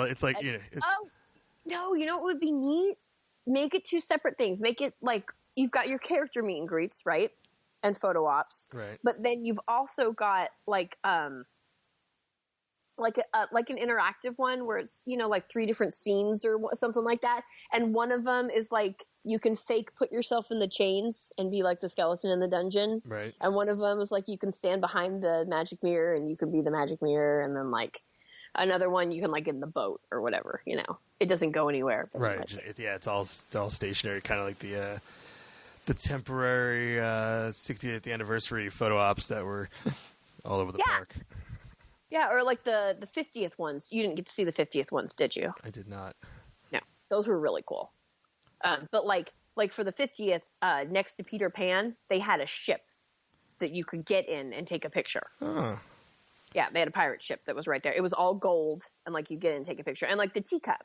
It's like, it's... Oh, no, you know what would be neat? Make it two separate things. Make it like you've got your character meet and greets, right? And photo ops. Right. But then you've also got like an interactive one where it's, like 3 different scenes or something like that. And one of them is like you can fake put yourself in the chains and be like the skeleton in the dungeon. Right. And one of them is like you can stand behind the magic mirror and you can be the magic mirror. And then like another one you can like get in the boat or whatever, It doesn't go anywhere. Right. It's all stationary, kind of like the temporary 60th anniversary photo ops that were all over the park. Yeah, or like the 50th ones. You didn't get to see the 50th ones, did you? I did not. No, those were really cool. But like for the 50th, next to Peter Pan, they had a ship that you could get in and take a picture. Huh. Yeah, they had a pirate ship that was right there. It was all gold, and like you get in and take a picture. And like the teacup,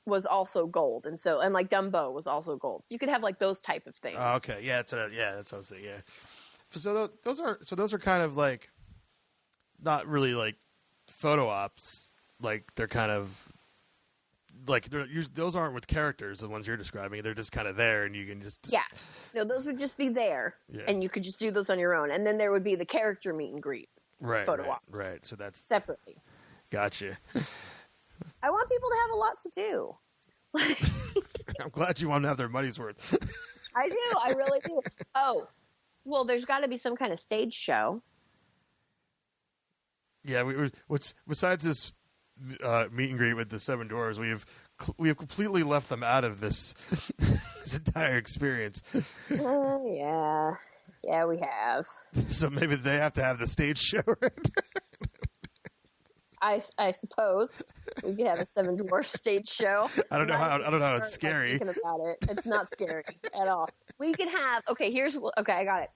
was also gold, and like Dumbo was also gold. You could have like those type of things. Oh, okay, that's what I was thinking. Yeah. So those are kind of like not really like photo ops. Like they're kind of like those aren't with characters. The ones you're describing, they're just kind of there, and you can just yeah. No, those would just be there, and you could just do those on your own. And then there would be the character meet and greet. Photo ops. Right. So that's separately. Gotcha. I want people to have a lot to do. I'm glad you want to have their money's worth. I do. I really do. Oh, well, there's got to be some kind of stage show. Yeah. Besides this meet and greet with the 7 Dwarves, we have completely left them out of this this entire experience. Yeah. Yeah, we have. So maybe they have to have the stage show, right? I suppose we could have a 7 Dwarf stage show. I don't know how it's scary. Thinking about it, it's not scary at all. We could have. Okay, I got it.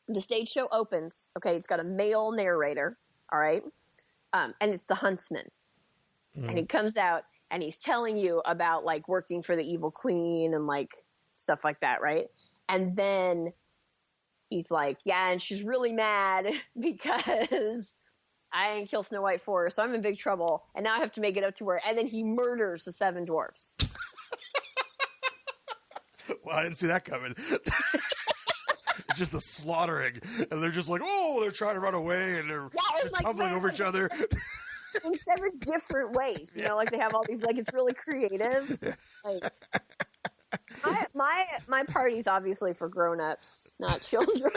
The stage show opens. Okay, it's got a male narrator. All right, and it's the huntsman, and he comes out and he's telling you about like working for the evil queen and like stuff like that, right? And then he's like, yeah, and she's really mad because I didn't kill Snow White for her, so I'm in big trouble, and now I have to make it up to her. And then he murders the 7 dwarfs. Well, I didn't see that coming. It's just the slaughtering, and they're just like, oh, they're trying to run away, and they're like, tumbling over each other. In 7 different ways, like they have all these, like it's really creative. Like, my party's obviously for grown-ups, not children.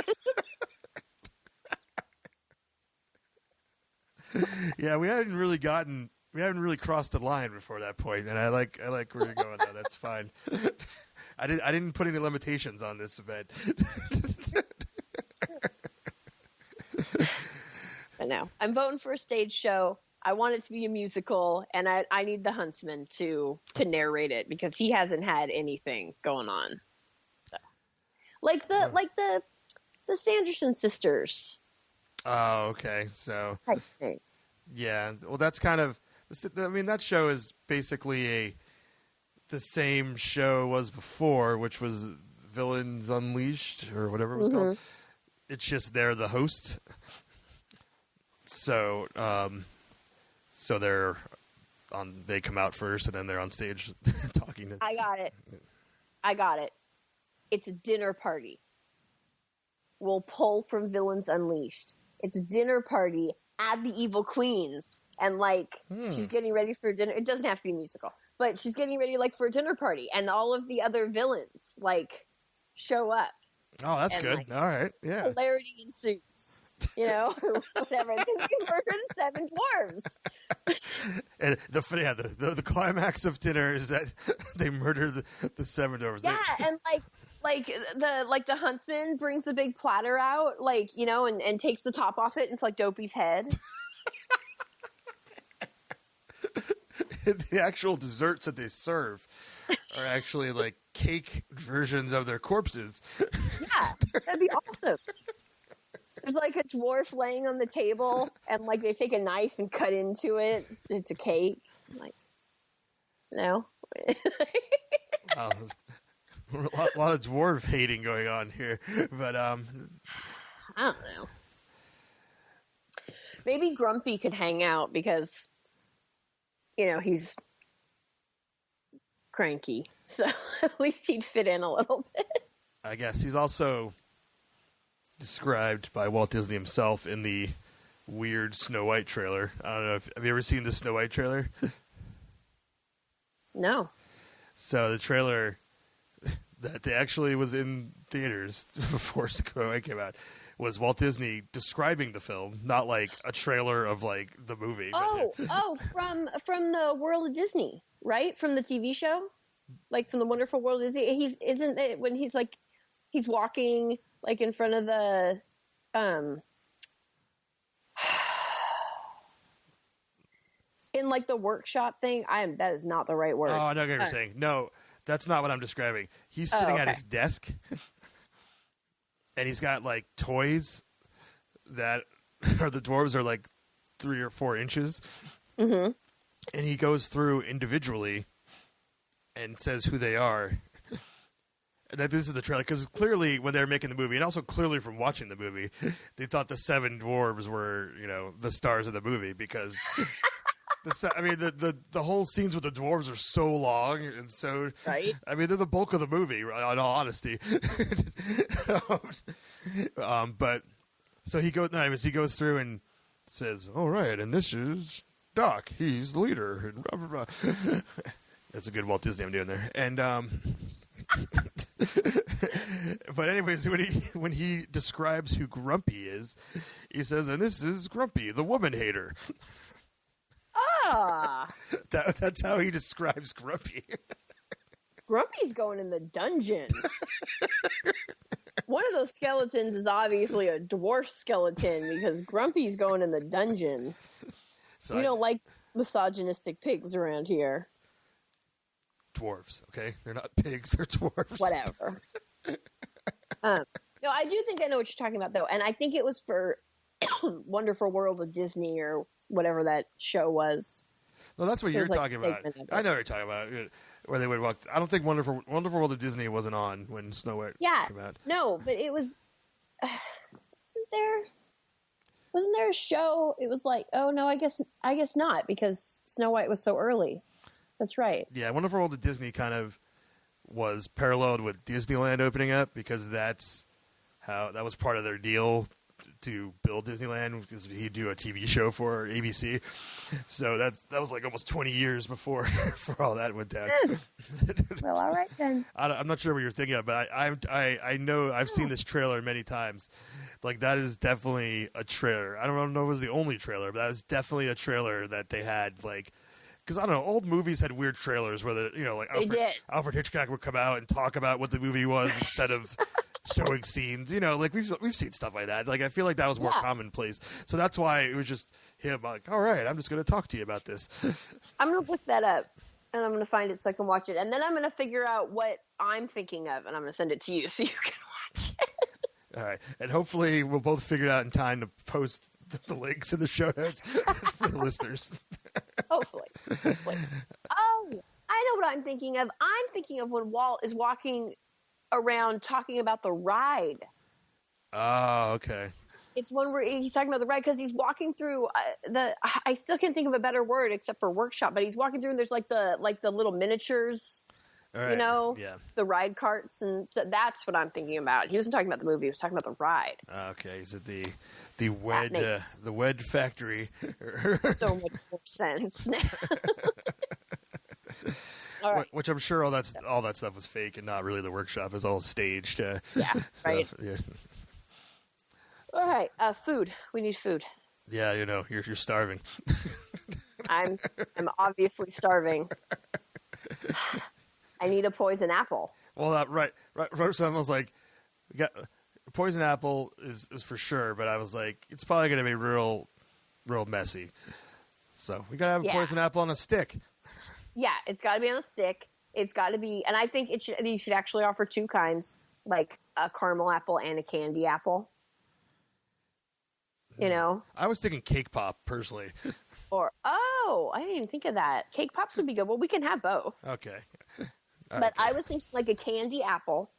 Yeah, we haven't really crossed the line before that point, and I like where you're going though. That's fine. I didn't put any limitations on this event. But no, I'm voting for a stage show. I want it to be a musical, and I need the huntsman to narrate it because he hasn't had anything going on. So. Like the Sanderson sisters. Oh, okay. So, I think. Yeah. Well, that's kind of. I mean, that show is basically the same show was before, which was Villains Unleashed or whatever it was called. It's just they're the host. So, they're on. They come out first, and then they're on stage talking. I got it. It's a dinner party. will pull from Villains Unleashed. It's a dinner party at the Evil Queen's, and like she's getting ready for dinner. It doesn't have to be musical, but she's getting ready like for a dinner party, and all of the other villains like show up. Oh, that's and, good. Like, all right, yeah. Hilarity ensues, you know, or whatever. Because you murder the 7 dwarves. And the climax of dinner is that they murder the 7 dwarves. Yeah, and the huntsman brings the big platter out, like, you know, and takes the top off it, and it's like Dopey's head. The actual desserts that they serve are actually like cake versions of their corpses. Yeah, that'd be awesome. There's like a dwarf laying on the table, and like they take a knife and cut into it. It's a cake. I'm like, no. Wow, a lot of dwarf hating going on here, but I don't know. Maybe Grumpy could hang out because, you know, he's cranky, so at least he'd fit in a little bit. I guess he's also described by Walt Disney himself in the weird Snow White trailer. I don't know have you ever seen the Snow White trailer? No. So the trailer that they actually was in theaters before Snow White came out was Walt Disney describing the film, not like a trailer of like the movie. From the World of Disney, right? From the TV show, like from the Wonderful World of Disney. Isn't it when he's like he's walking like in front of the in like the workshop thing. That is not the right word. Oh, I know what you're saying. No, that's not what I'm describing. He's sitting at his desk, and he's got like toys that are the dwarves are like 3 or 4 inches, and he goes through individually and says who they are. And that this is the trailer because clearly when they were making the movie, and also clearly from watching the movie, they thought the 7 dwarves were, you know, the stars of the movie because the whole scenes with the dwarves are so long and so right. I mean, they're the bulk of the movie, in all honesty. But so he goes through and says, "All right, and this is Doc. He's the leader." And blah, blah, blah. That's a good Walt Disney I'm doing there, and but anyways, when he describes who Grumpy is, he says, "And this is Grumpy, the woman hater." Ah, that's how he describes Grumpy. Grumpy's going in the dungeon. One of those skeletons is obviously a dwarf skeleton because Grumpy's going in the dungeon. So we don't like misogynistic pigs around here. Dwarves, okay? They're not pigs, they're dwarves. Whatever. No, I do think I know what you're talking about, though. And I think it was for Wonderful World of Disney or whatever that show was. No, that's what you're talking about. I know what you're talking about. Where they would walk. I don't think Wonderful World of Disney wasn't on when Snow White came out. No, but it was. Wasn't there a show? It was like, oh no, I guess not because Snow White was so early. That's right. Yeah, Wonderful World of Disney kind of was paralleled with Disneyland opening up because that was part of their deal to build Disneyland because he'd do a TV show for ABC. So that was like almost 20 years before all that went down. Well, all right then. I'm not sure what you're thinking of, but I know I've seen this trailer many times. Like that is definitely a trailer. I don't know if it was the only trailer, but that was definitely a trailer that they had like. Because I don't know, old movies had weird trailers where like Alfred Hitchcock would come out and talk about what the movie was instead of showing scenes. You know, like we've seen stuff like that. Like I feel like that was more commonplace. So that's why it was just him. Like, all right, I'm just going to talk to you about this. I'm going to look that up and I'm going to find it so I can watch it, and then I'm going to figure out what I'm thinking of, and I'm going to send it to you so you can watch it. All right, and hopefully we'll both figure it out in time to post the links in the show notes for the listeners. Hopefully. Oh, I know what I'm thinking of. I'm thinking of when Walt is walking around talking about the ride. Oh, okay. It's one where he's talking about the ride because he's walking through I still can't think of a better word except for workshop, but he's walking through and there's like the little miniatures All right. You know, Yeah. the ride carts, and so that's what I'm thinking about. He wasn't talking about the movie; he was talking about the ride. Okay, is it the Wed factory? So much more sense now. All right. Which I'm sure all that stuff was fake and not really the workshop. It's all staged. Yeah, stuff. right. Yeah. All right, food. We need food. Yeah, you're starving. I'm obviously starving. I need a poison apple. Well, right. First, I was like, we got poison apple is for sure, but I was like, it's probably going to be real messy. So we got to have a poison apple on a stick. Yeah, it's got to be on a stick. It's got to be, and I think you should actually offer two kinds, like a caramel apple and a candy apple. You know? I was thinking cake pop, personally. Or, I didn't even think of that. Cake pops would be good. Well, we can have both. Okay. But I was thinking like a candy apple.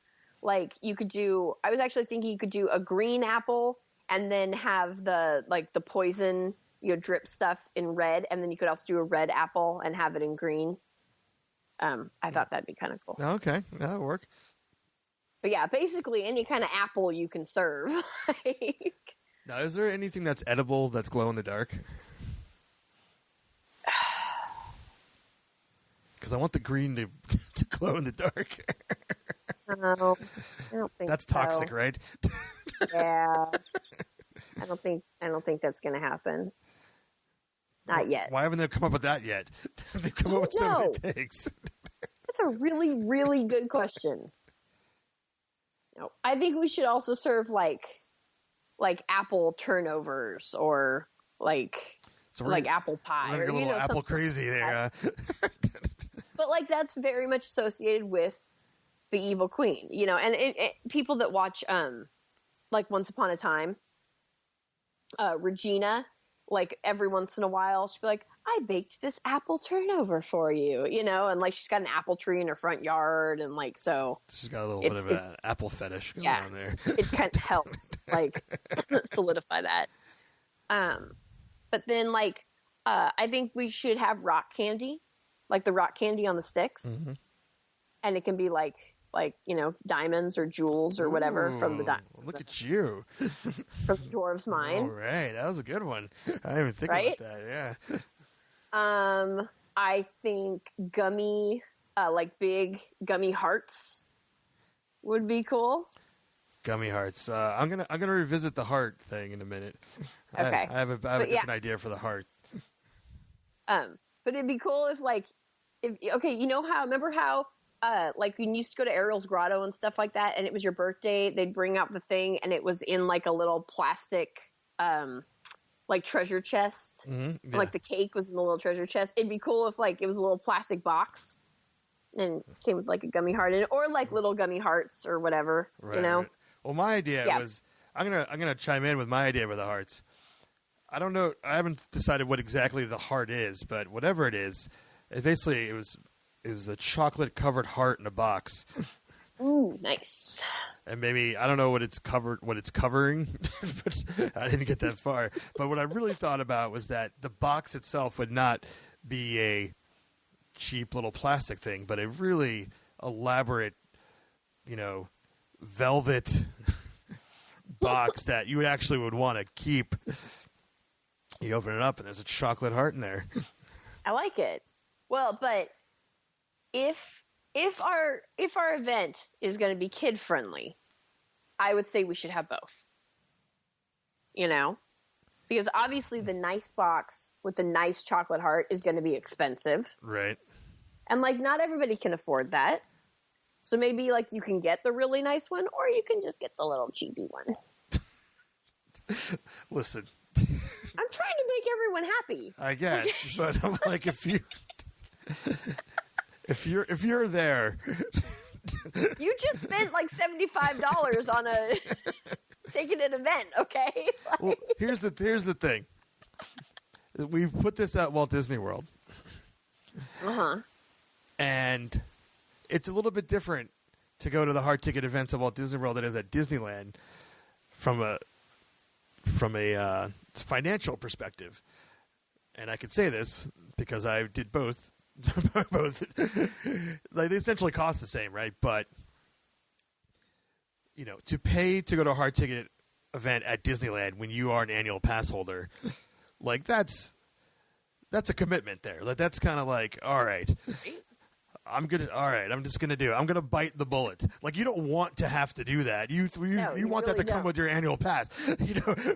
Like I was actually thinking you could do a green apple and then have the poison, drip stuff in red. And then you could also do a red apple and have it in green. I thought that'd be kind of cool. Okay. That'll work. But yeah, basically any kind of apple you can serve. Now, is there anything that's edible that's glow in the dark? Because I want the green to glow in the dark. No, I don't think that's toxic, right? Yeah, I don't think that's going to happen. Not yet. Why haven't they come up with that yet? They've come up with so many things. That's a really, really good question. No, I think we should also serve like apple turnovers or like apple pie. We're or, a little apple crazy there. But that's very much associated with the evil queen, and people that watch Once Upon a Time, Regina, every once in a while she'll be like, I baked this apple turnover for you, and she's got an apple tree in her front yard, and so she's got a little bit of an apple fetish going on there. It's kind of helped solidify that. But then I think we should have rock candy, the rock candy on the sticks, mm-hmm. and it can be diamonds or jewels or whatever from the look at you from the dwarves mine. All right, that was a good one. I didn't even think about that. Yeah. I think gummy, big gummy hearts would be cool. Gummy hearts. I'm gonna revisit the heart thing in a minute. Okay. I have a different idea for the heart. But it'd be cool if remember how you used to go to Ariel's Grotto and stuff like that, and it was your birthday, they'd bring out the thing and it was in a little plastic treasure chest. Mm-hmm. Yeah. The cake was in the little treasure chest. It'd be cool if it was a little plastic box and came with a gummy heart in it, or little gummy hearts or whatever. Right, right. Well, my idea was I'm gonna chime in with my idea with the hearts. I don't know. I haven't decided what exactly the heart is, but whatever it is, it was a chocolate covered heart in a box. Ooh, nice. And maybe I don't know what it's covering, but I didn't get that far. But what I really thought about was that the box itself would not be a cheap little plastic thing, but a really elaborate, velvet box that you actually would want to keep. You open it up and there's a chocolate heart in there. I like it. Well, but if our event is going to be kid friendly, I would say we should have both. Because obviously the nice box with the nice chocolate heart is going to be expensive. Right. And not everybody can afford that. So maybe you can get the really nice one, or you can just get the little cheapy one. Listen, I'm trying to make everyone happy. I guess, but I'm if you're there, you just spent $75 on a ticketed event, okay? Well, here's the thing. We've put this at Walt Disney World. Uh-huh. And it's a little bit different to go to the hard ticket events at Walt Disney World than it is at Disneyland from a financial perspective. And I could say this because I did both both, like, they essentially cost the same, right? But to pay to go to a hard ticket event at Disneyland when you are an annual pass holder, like that's a commitment there. Like, that's kind of like, all right, I'm just gonna do it. I'm gonna bite the bullet. Like, you don't want to have to do that. You want that to come with your annual pass,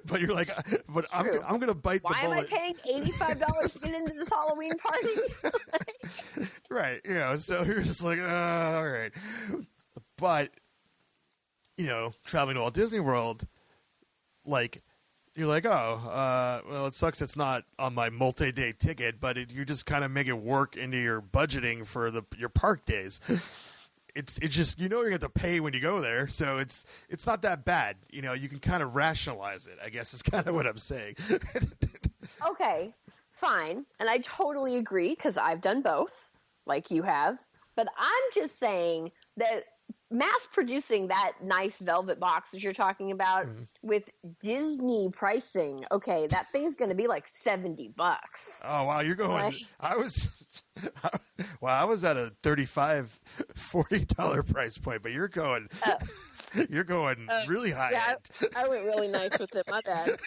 But you're like, but I'm gonna bite the bullet. Why am I paying $85 to get into this Halloween party? Right. So you're just like, all right. But traveling to Walt Disney World, like, you're like, well, it sucks it's not on my multi-day ticket, but you just kind of make it work into your budgeting for your park days. It's just, you're going to have to pay when you go there, so it's not that bad. You can kind of rationalize it, I guess is kind of what I'm saying. Okay, fine. And I totally agree, because I've done both, like you have. But I'm just saying that mass producing that nice velvet box that you're talking about with Disney pricing, okay, that thing's going to be like $70. Oh wow, you're going. Right? I was at a $35, $40 price point, but you're going. You're going really high end. I went really nice with it. My bad.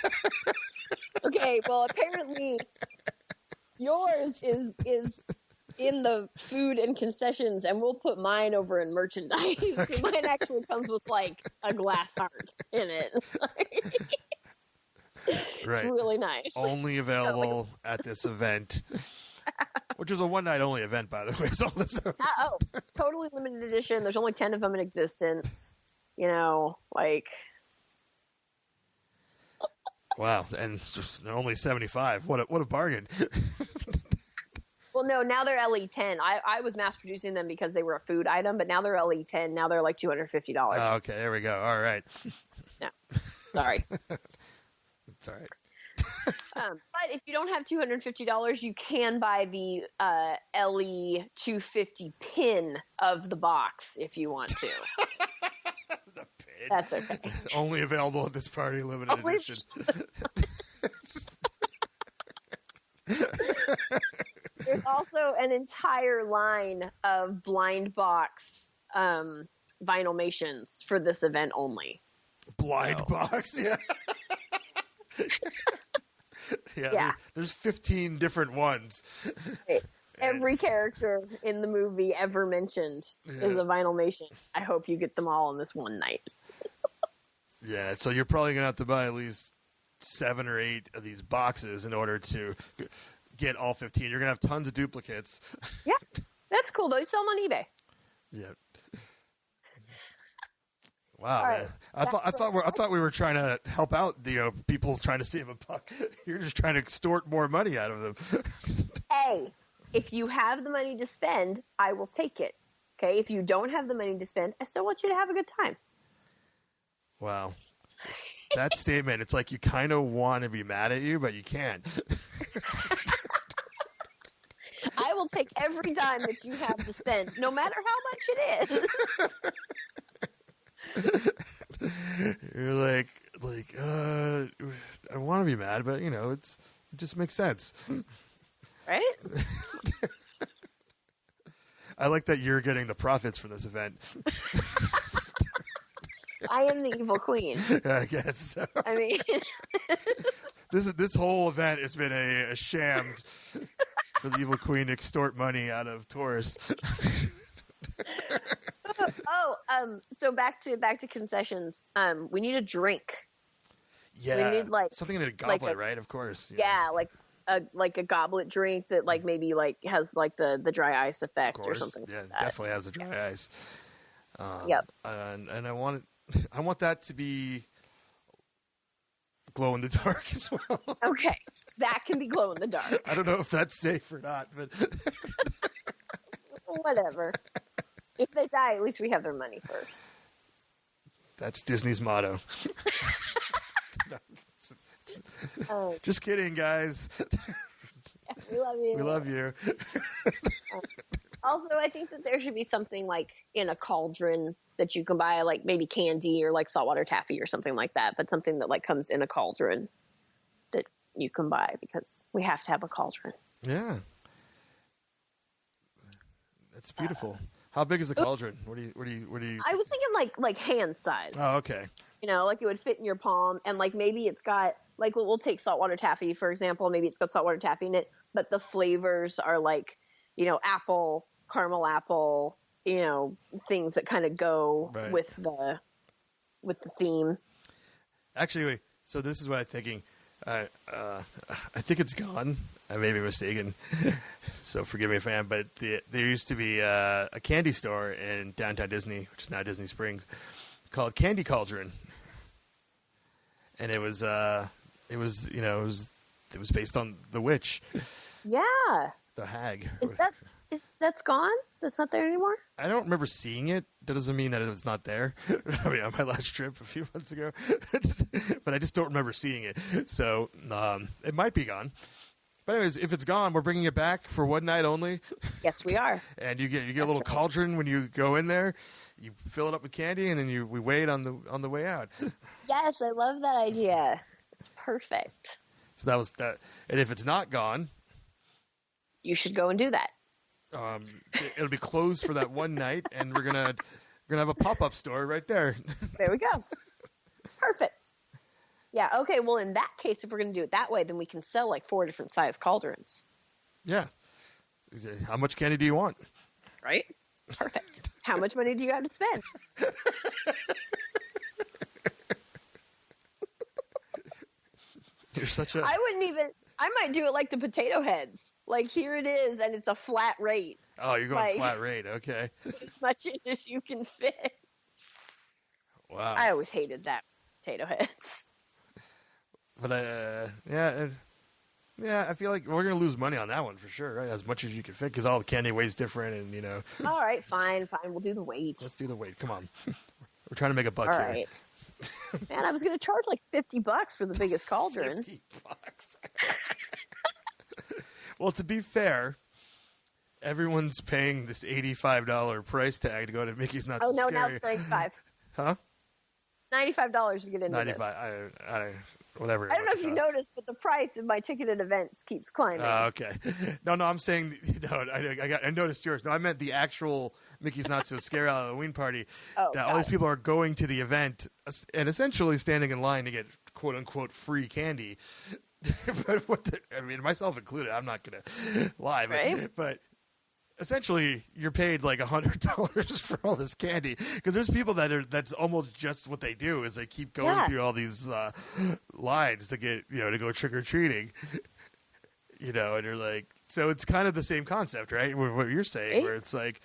Okay, well, apparently yours is in the food and concessions, and we'll put mine over in merchandise. Mine actually comes with like a glass heart in it. It's right. really nice. Only available at this event, which is a one-night only event, by the way. So Totally limited edition. There's only 10 of them in existence. Like. Wow, and they're only $75. What a bargain. Well, no, now they're LE10. I was mass producing them because they were a food item, but now they're LE10. Now they're like $250. Oh, okay, there we go. All right. No, sorry. It's all right. But if you don't have $250, you can buy the LE250 pin of the box if you want to. The pin? That's okay. Only available at this party, limited edition. There's also an entire line of blind box vinylmations for this event only. Blind box? Yeah. Yeah. There's 15 different ones. Every character in the movie ever mentioned is a vinylmation. I hope you get them all on this one night. Yeah, so you're probably going to have to buy at least 7 or 8 of these boxes in order to get all 15. You're gonna have tons of duplicates. Yeah, that's cool though. You sell them on eBay. Yeah. Wow, man. Right. I thought we were trying to help out the people trying to save a buck. You're just trying to extort more money out of them. Hey, if you have the money to spend, I will take it. Okay, if you don't have the money to spend, I still want you to have a good time. Wow. That statement, it's like you kind of want to be mad at you, but you can't. I will take every dime that you have to spend, no matter how much it is. You're like, I want to be mad, but it just makes sense, right? I like that you're getting the profits from this event. I am the evil queen. I guess so. I mean, this whole event has been a sham for the evil queen to extort money out of tourists. So back to concessions. We need a drink. Yeah, we need something in a goblet, right? Of course. Yeah, like a goblet drink that maybe has the dry ice effect or something. Yeah, like that. Definitely has a dry ice. Yep. And I want that to be glow in the dark as well. Okay, that can be glow in the dark. I don't know if that's safe or not, but whatever. If they die, at least we have their money first. That's Disney's motto. Just kidding, guys. Yeah, we love you. We love you. Also, I think that there should be something in a cauldron that you can buy, maybe candy or saltwater taffy or something like that, but something that comes in a cauldron that you can buy because we have to have a cauldron. Yeah. That's beautiful. How big is the cauldron? What do you? I was thinking like hand size. Oh, okay. You know, like it would fit in your palm, and like maybe it's got like we'll take saltwater taffy for example. Maybe it's got saltwater taffy in it, but the flavors are like, you know, apple, caramel apple, you know, things that kind of go with the theme. Actually, wait. So this is what I'm thinking. I think it's gone. I may be mistaken, so forgive me if I am. But there used to be a candy store in downtown Disney, which is now Disney Springs, called Candy Cauldron, and it was based on the witch. Yeah. The hag. That's gone? That's not there anymore? I don't remember seeing it. That doesn't mean that it's not there. I mean, on my last trip a few months ago, but I just don't remember seeing it. So it might be gone. But anyways, if it's gone, we're bringing it back for one night only. Yes, we are. And you get a little cauldron when you go in there. You fill it up with candy, and then we weigh it on the way out. Yes, I love that idea. It's perfect. So that was that. And if it's not gone, you should go and do that. It'll be closed for that one night, and we're gonna have a pop-up store right there. There we go. Perfect. Yeah. Okay. Well, in that case, if we're gonna do it that way, then we can sell like 4 different size cauldrons. Yeah. How much candy do you want? Right. Perfect. How much money do you have to spend? You're such a. I might do it like the potato heads. Like, here it is, and it's a flat rate. Oh, you're going like, flat rate. Okay. As much as you can fit. Wow. I always hated that potato heads. But yeah, I feel like we're gonna lose money on that one for sure, right? As much as you can fit, because all the candy weighs different, and you know. All right, fine. We'll do the weight. Let's do the weight. Come on, we're trying to make a buck all here. Right. Man, I was gonna charge like $50 for the biggest cauldron. $50. Well, to be fair, everyone's paying this $85 price tag to go to Mickey's Not So Scary. Oh no, now it's $95. Huh? $95 to get into 95. This. Whatever. I don't know if you noticed, but the price of my ticket at events keeps climbing. Okay. No, I'm saying, I noticed yours. No, I meant the actual Mickey's Not So Scary Halloween party. All these people are going to the event and essentially standing in line to get quote unquote free candy. But myself included, I'm not going to lie, but essentially you're paid like $100 for all this candy, because there's people that's almost just what they do is they keep going through all these lines to get to go trick-or-treating, and you're like, so it's kind of the same concept, right? What you're saying, where it's like,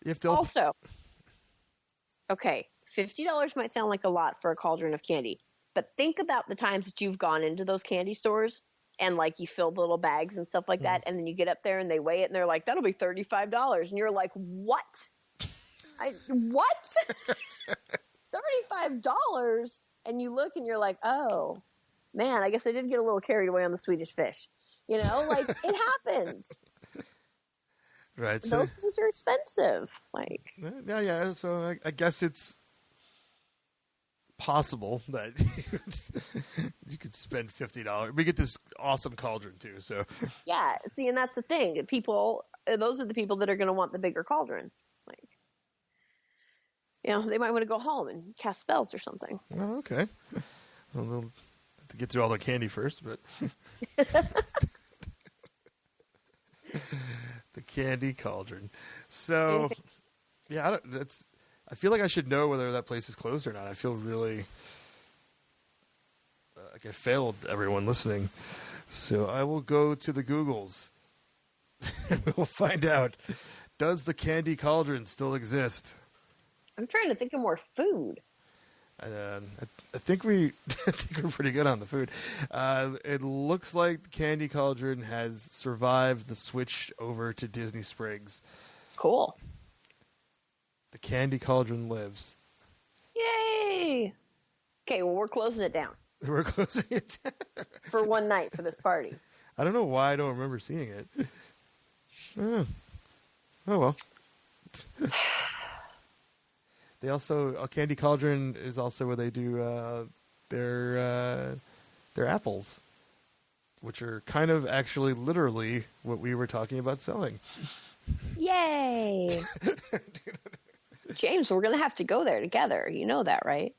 if they'll also, okay, $50 might sound like a lot for a cauldron of candy, but think about the times that you've gone into those candy stores and like you fill the little bags and stuff like that, and then you get up there and they weigh it and they're like, that'll be $35, and you're like, what? What? $35? And you look and you're like, oh man, I guess I did get a little carried away on the Swedish fish. Like it happens. Right. Those things are expensive. Like yeah. So I guess it's possible that you could spend $50. We get this awesome cauldron too. So yeah, see, and that's the thing. Those are the people that are going to want the bigger cauldron. Like, they might want to go home and cast spells or something. Oh, okay. Well, they'll have to get through all their candy first, but the candy cauldron. So yeah, I feel like I should know whether that place is closed or not. I feel really like I failed everyone listening. So I will go to the Googles and we'll find out, does the Candy Cauldron still exist? I'm trying to think of more food. I think we're pretty good on the food. It looks like the Candy Cauldron has survived the switch over to Disney Springs. Cool. The Candy Cauldron lives. Yay! Okay, well, we're closing it down. We're closing it down. For one night for this party. I don't know why I don't remember seeing it. Oh well. They also, Candy Cauldron is also where they do their apples, which are kind of actually literally what we were talking about selling. Yay! James, we're going to have to go there together. You know that, right?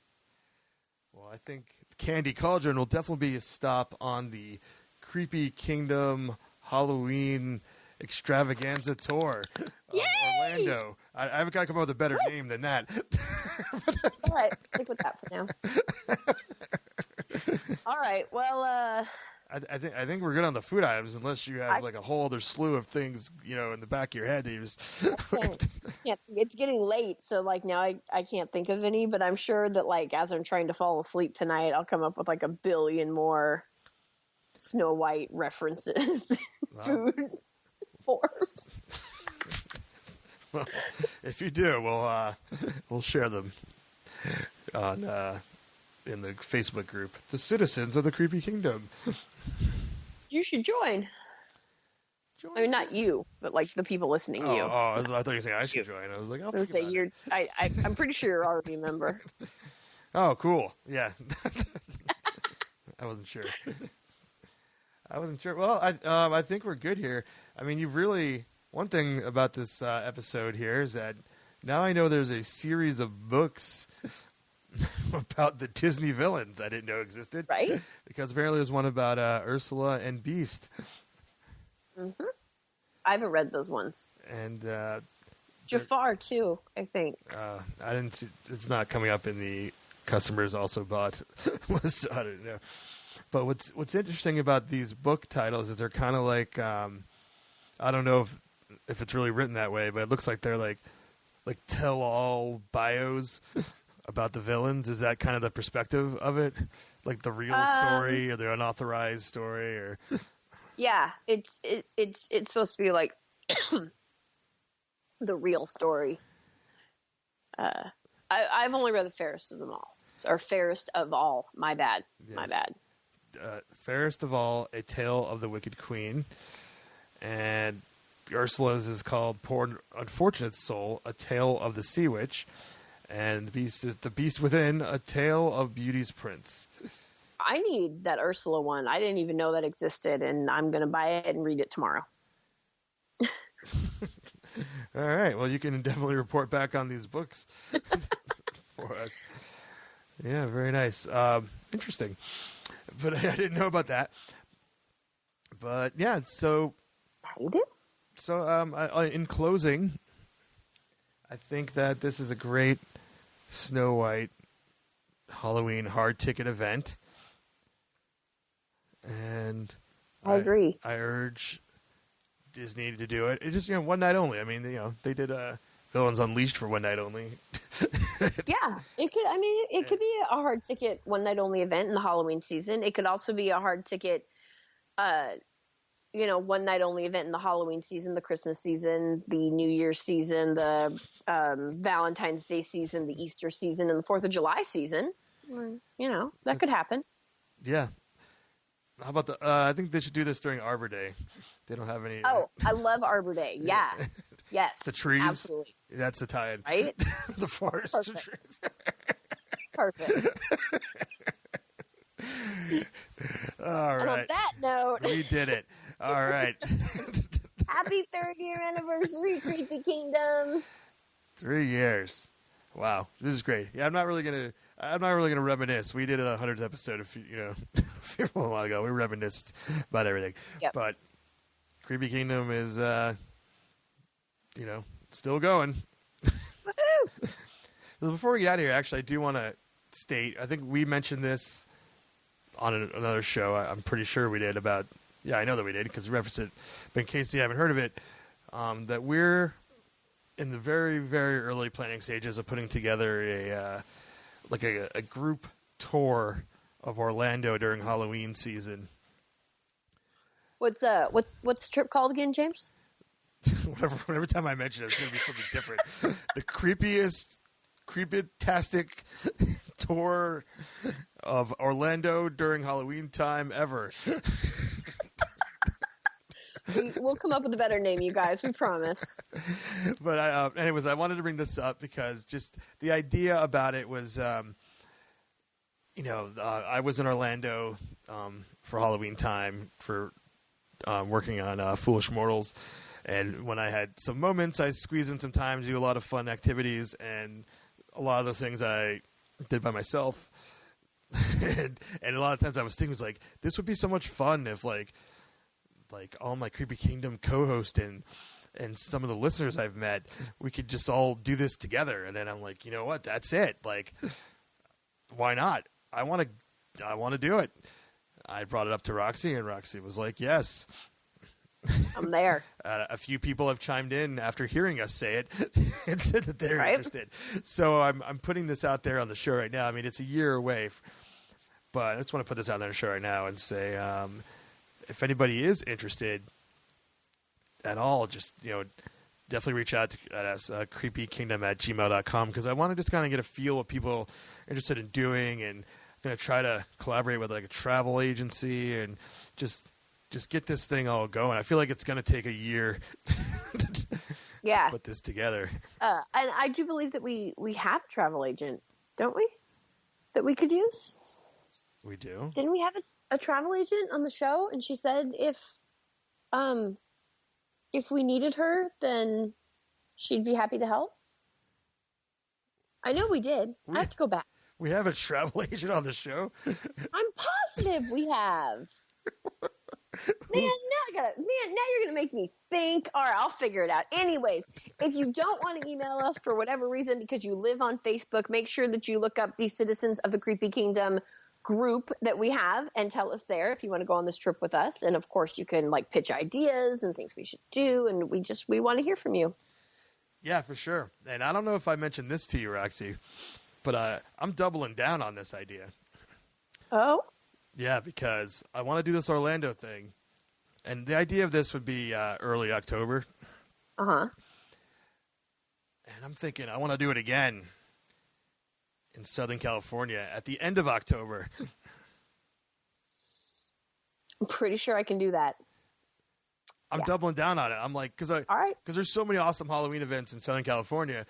Well, I think Candy Cauldron will definitely be a stop on the Creepy Kingdom Halloween Extravaganza Tour of Orlando. I haven't got to come up with a better name than that. All right, stick with that for now. All right, well, I think we're good on the food items, unless you have like a whole other slew of things, in the back of your head that you just. can't, it's getting late, so like now I can't think of any, but I'm sure that like as I'm trying to fall asleep tonight, I'll come up with like a billion more Snow White references. Food for. Well, if you do, we'll share them on in the Facebook group, the Citizens of the Creepy Kingdom. You should join. I mean, not you, but like the people listening to you. Oh, I thought you were saying I should join. I was like, I'll think about it. I'm pretty sure you're already a member. Oh, cool. Yeah. I wasn't sure. Well, I think we're good here. I mean, one thing about this episode here is that now I know there's a series of books about the Disney villains I didn't know existed. Right? Because apparently there's one about Ursula and Beast. Mm-hmm. I haven't read those ones. And Jafar too, I think. I didn't see. It's not coming up in the customers also bought list. I don't know. But what's interesting about these book titles is they're kind of like I don't know if it's really written that way, but it looks like they're like tell-all bios about the villains. Is that kind of the perspective of it, like the real story or the unauthorized story, or? Yeah, it's supposed to be like the real story. I've only read the Fairest of them all, or Fairest of All. My bad. Yes. My bad. Fairest of All, A Tale of the Wicked Queen, and Ursula's is called Poor Unfortunate Soul, A Tale of the Sea Witch, and the Beast Within, A Tale of Beauty's Prince. I need that Ursula one. I didn't even know that existed, and I'm going to buy it and read it tomorrow. All right. Well, you can definitely report back on these books for us. Yeah, very nice. Interesting. But I didn't know about that. But yeah, so You do? So in closing, I think that this is a great Snow White Halloween hard ticket event. And I agree. I urge Disney to do it. It's just, one night only. I mean, they did Villains Unleashed for one night only. Yeah, it could be a hard ticket one night only event in the Halloween season. It could also be a hard ticket, one night only event in the Halloween season, the Christmas season, the New Year's season, the Valentine's Day season, the Easter season, and the 4th of July season. That could happen. Yeah. How about I think they should do this during Arbor Day. They don't have any. Oh, I love Arbor Day. Yeah. Yes. The trees. Absolutely. That's the tie-in. Right? The forest. Perfect. Perfect. All right. And on that note, we did it. All right. Happy 3rd year anniversary, Creepy Kingdom. 3 years. Wow, this is great. Yeah, I'm not really gonna reminisce. We did a 100th episode a few a while ago. We reminisced about everything. Yep. But Creepy Kingdom is still going. Woohoo! Before we get out of here, actually, I do want to state, I think we mentioned this on another show. I'm pretty sure we did about, I know that we did because we referenced it, but in case you haven't heard of it, that we're in the very, very early planning stages of putting together a group tour of Orlando during Halloween season. What's the trip called again, James? Whatever time I mention it, it's going to be something different. The creepy-tastic tour of Orlando during Halloween time ever. We'll come up with a better name, you guys. We promise. But anyways, I wanted to bring this up because just the idea about it was, I was in Orlando for Halloween time for working on Foolish Mortals, And when I had some moments, I squeezed in some time to do a lot of fun activities, and a lot of those things I did by myself. and a lot of times I was thinking, like, this would be so much fun if like all my Creepy Kingdom co-hosts and some of the listeners I've met, we could just all do this together. And then I'm like, you know what? That's it. Like, why not? I want to do it. I brought it up to Roxy, and Roxy was like, yes. I'm there. A few people have chimed in after hearing us say it and said that they're interested. So I'm putting this out there on the show right now. I mean, it's a year away, but I just want to put this out there on the show right now and say, if anybody is interested at all, just, definitely reach out to us, creepykingdom@gmail.com, because I want to just kind of get a feel what people are interested in doing, and I'm going to try to collaborate with like a travel agency and just get this thing all going. I feel like it's going to take a year to put this together. And I do believe that we have a travel agent, don't we? That we could use? We do. Didn't we have a travel agent on the show? And she said if we needed her, then she'd be happy to help. I know we did. I have to go back. We have a travel agent on the show? I'm positive we have. Man, now you're gonna make me think. All right, I'll figure it out. Anyways, if you don't want to email us for whatever reason because you live on Facebook, make sure that you look up the Citizens of the Creepy Kingdom group that we have and tell us there if you want to go on this trip with us. And of course, you can like pitch ideas and things we should do, and we want to hear from you. Yeah, for sure. And I don't know if I mentioned this to you, Roxy, but I'm doubling down on this idea. Oh. Yeah, because I want to do this Orlando thing. And the idea of this would be early October. Uh-huh. And I'm thinking I want to do it again in Southern California at the end of October. I'm pretty sure I can do that. I'm doubling down on it. I'm like, because there's so many awesome Halloween events in Southern California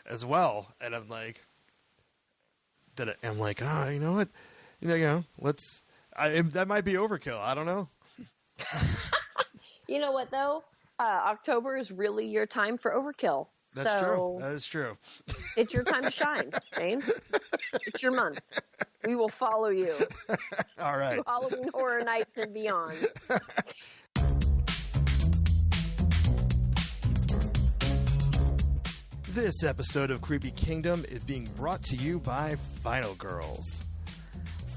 as well. And I'm like, you know what? Let's... that might be overkill. I don't know. You know what, though? October is really your time for overkill. That's true. That is true. It's your time to shine, Shane. It's your month. We will follow you. All right. To Halloween Horror Nights and beyond. This episode of Creepy Kingdom is being brought to you by Final Girls.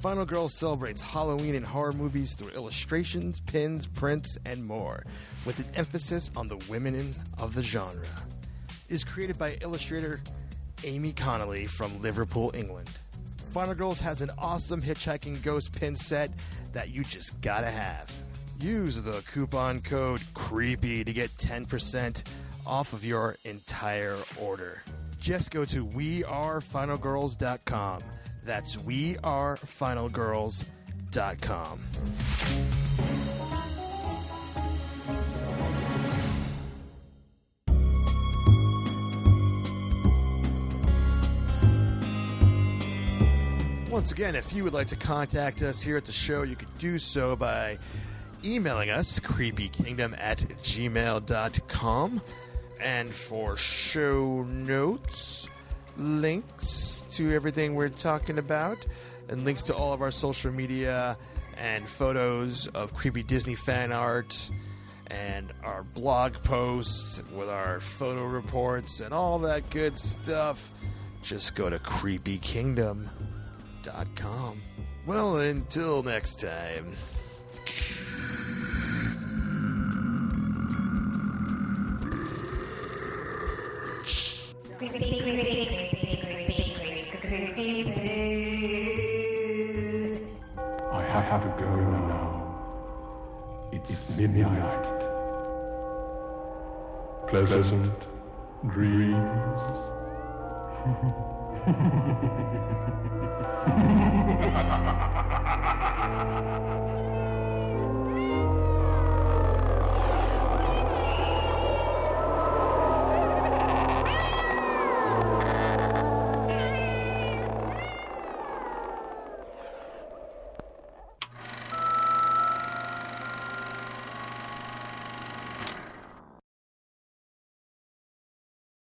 Final Girls celebrates Halloween and horror movies through illustrations, pins, prints, and more, with an emphasis on the women of the genre. It is created by illustrator Amy Connolly from Liverpool, England. Final Girls has an awesome hitchhiking ghost pin set that you just gotta have. Use the coupon code CREEPY to get 10% off of your entire order. Just go to wearefinalgirls.com. That's wearefinalgirls.com. Once again, if you would like to contact us here at the show, you could do so by emailing us, creepykingdom@gmail.com. And for show notes, links to everything we're talking about, and links to all of our social media and photos of creepy Disney fan art and our blog posts with our photo reports and all that good stuff, just go to creepykingdom.com. Well, until next time. I have to go now. It is midnight. Pleasant dreams.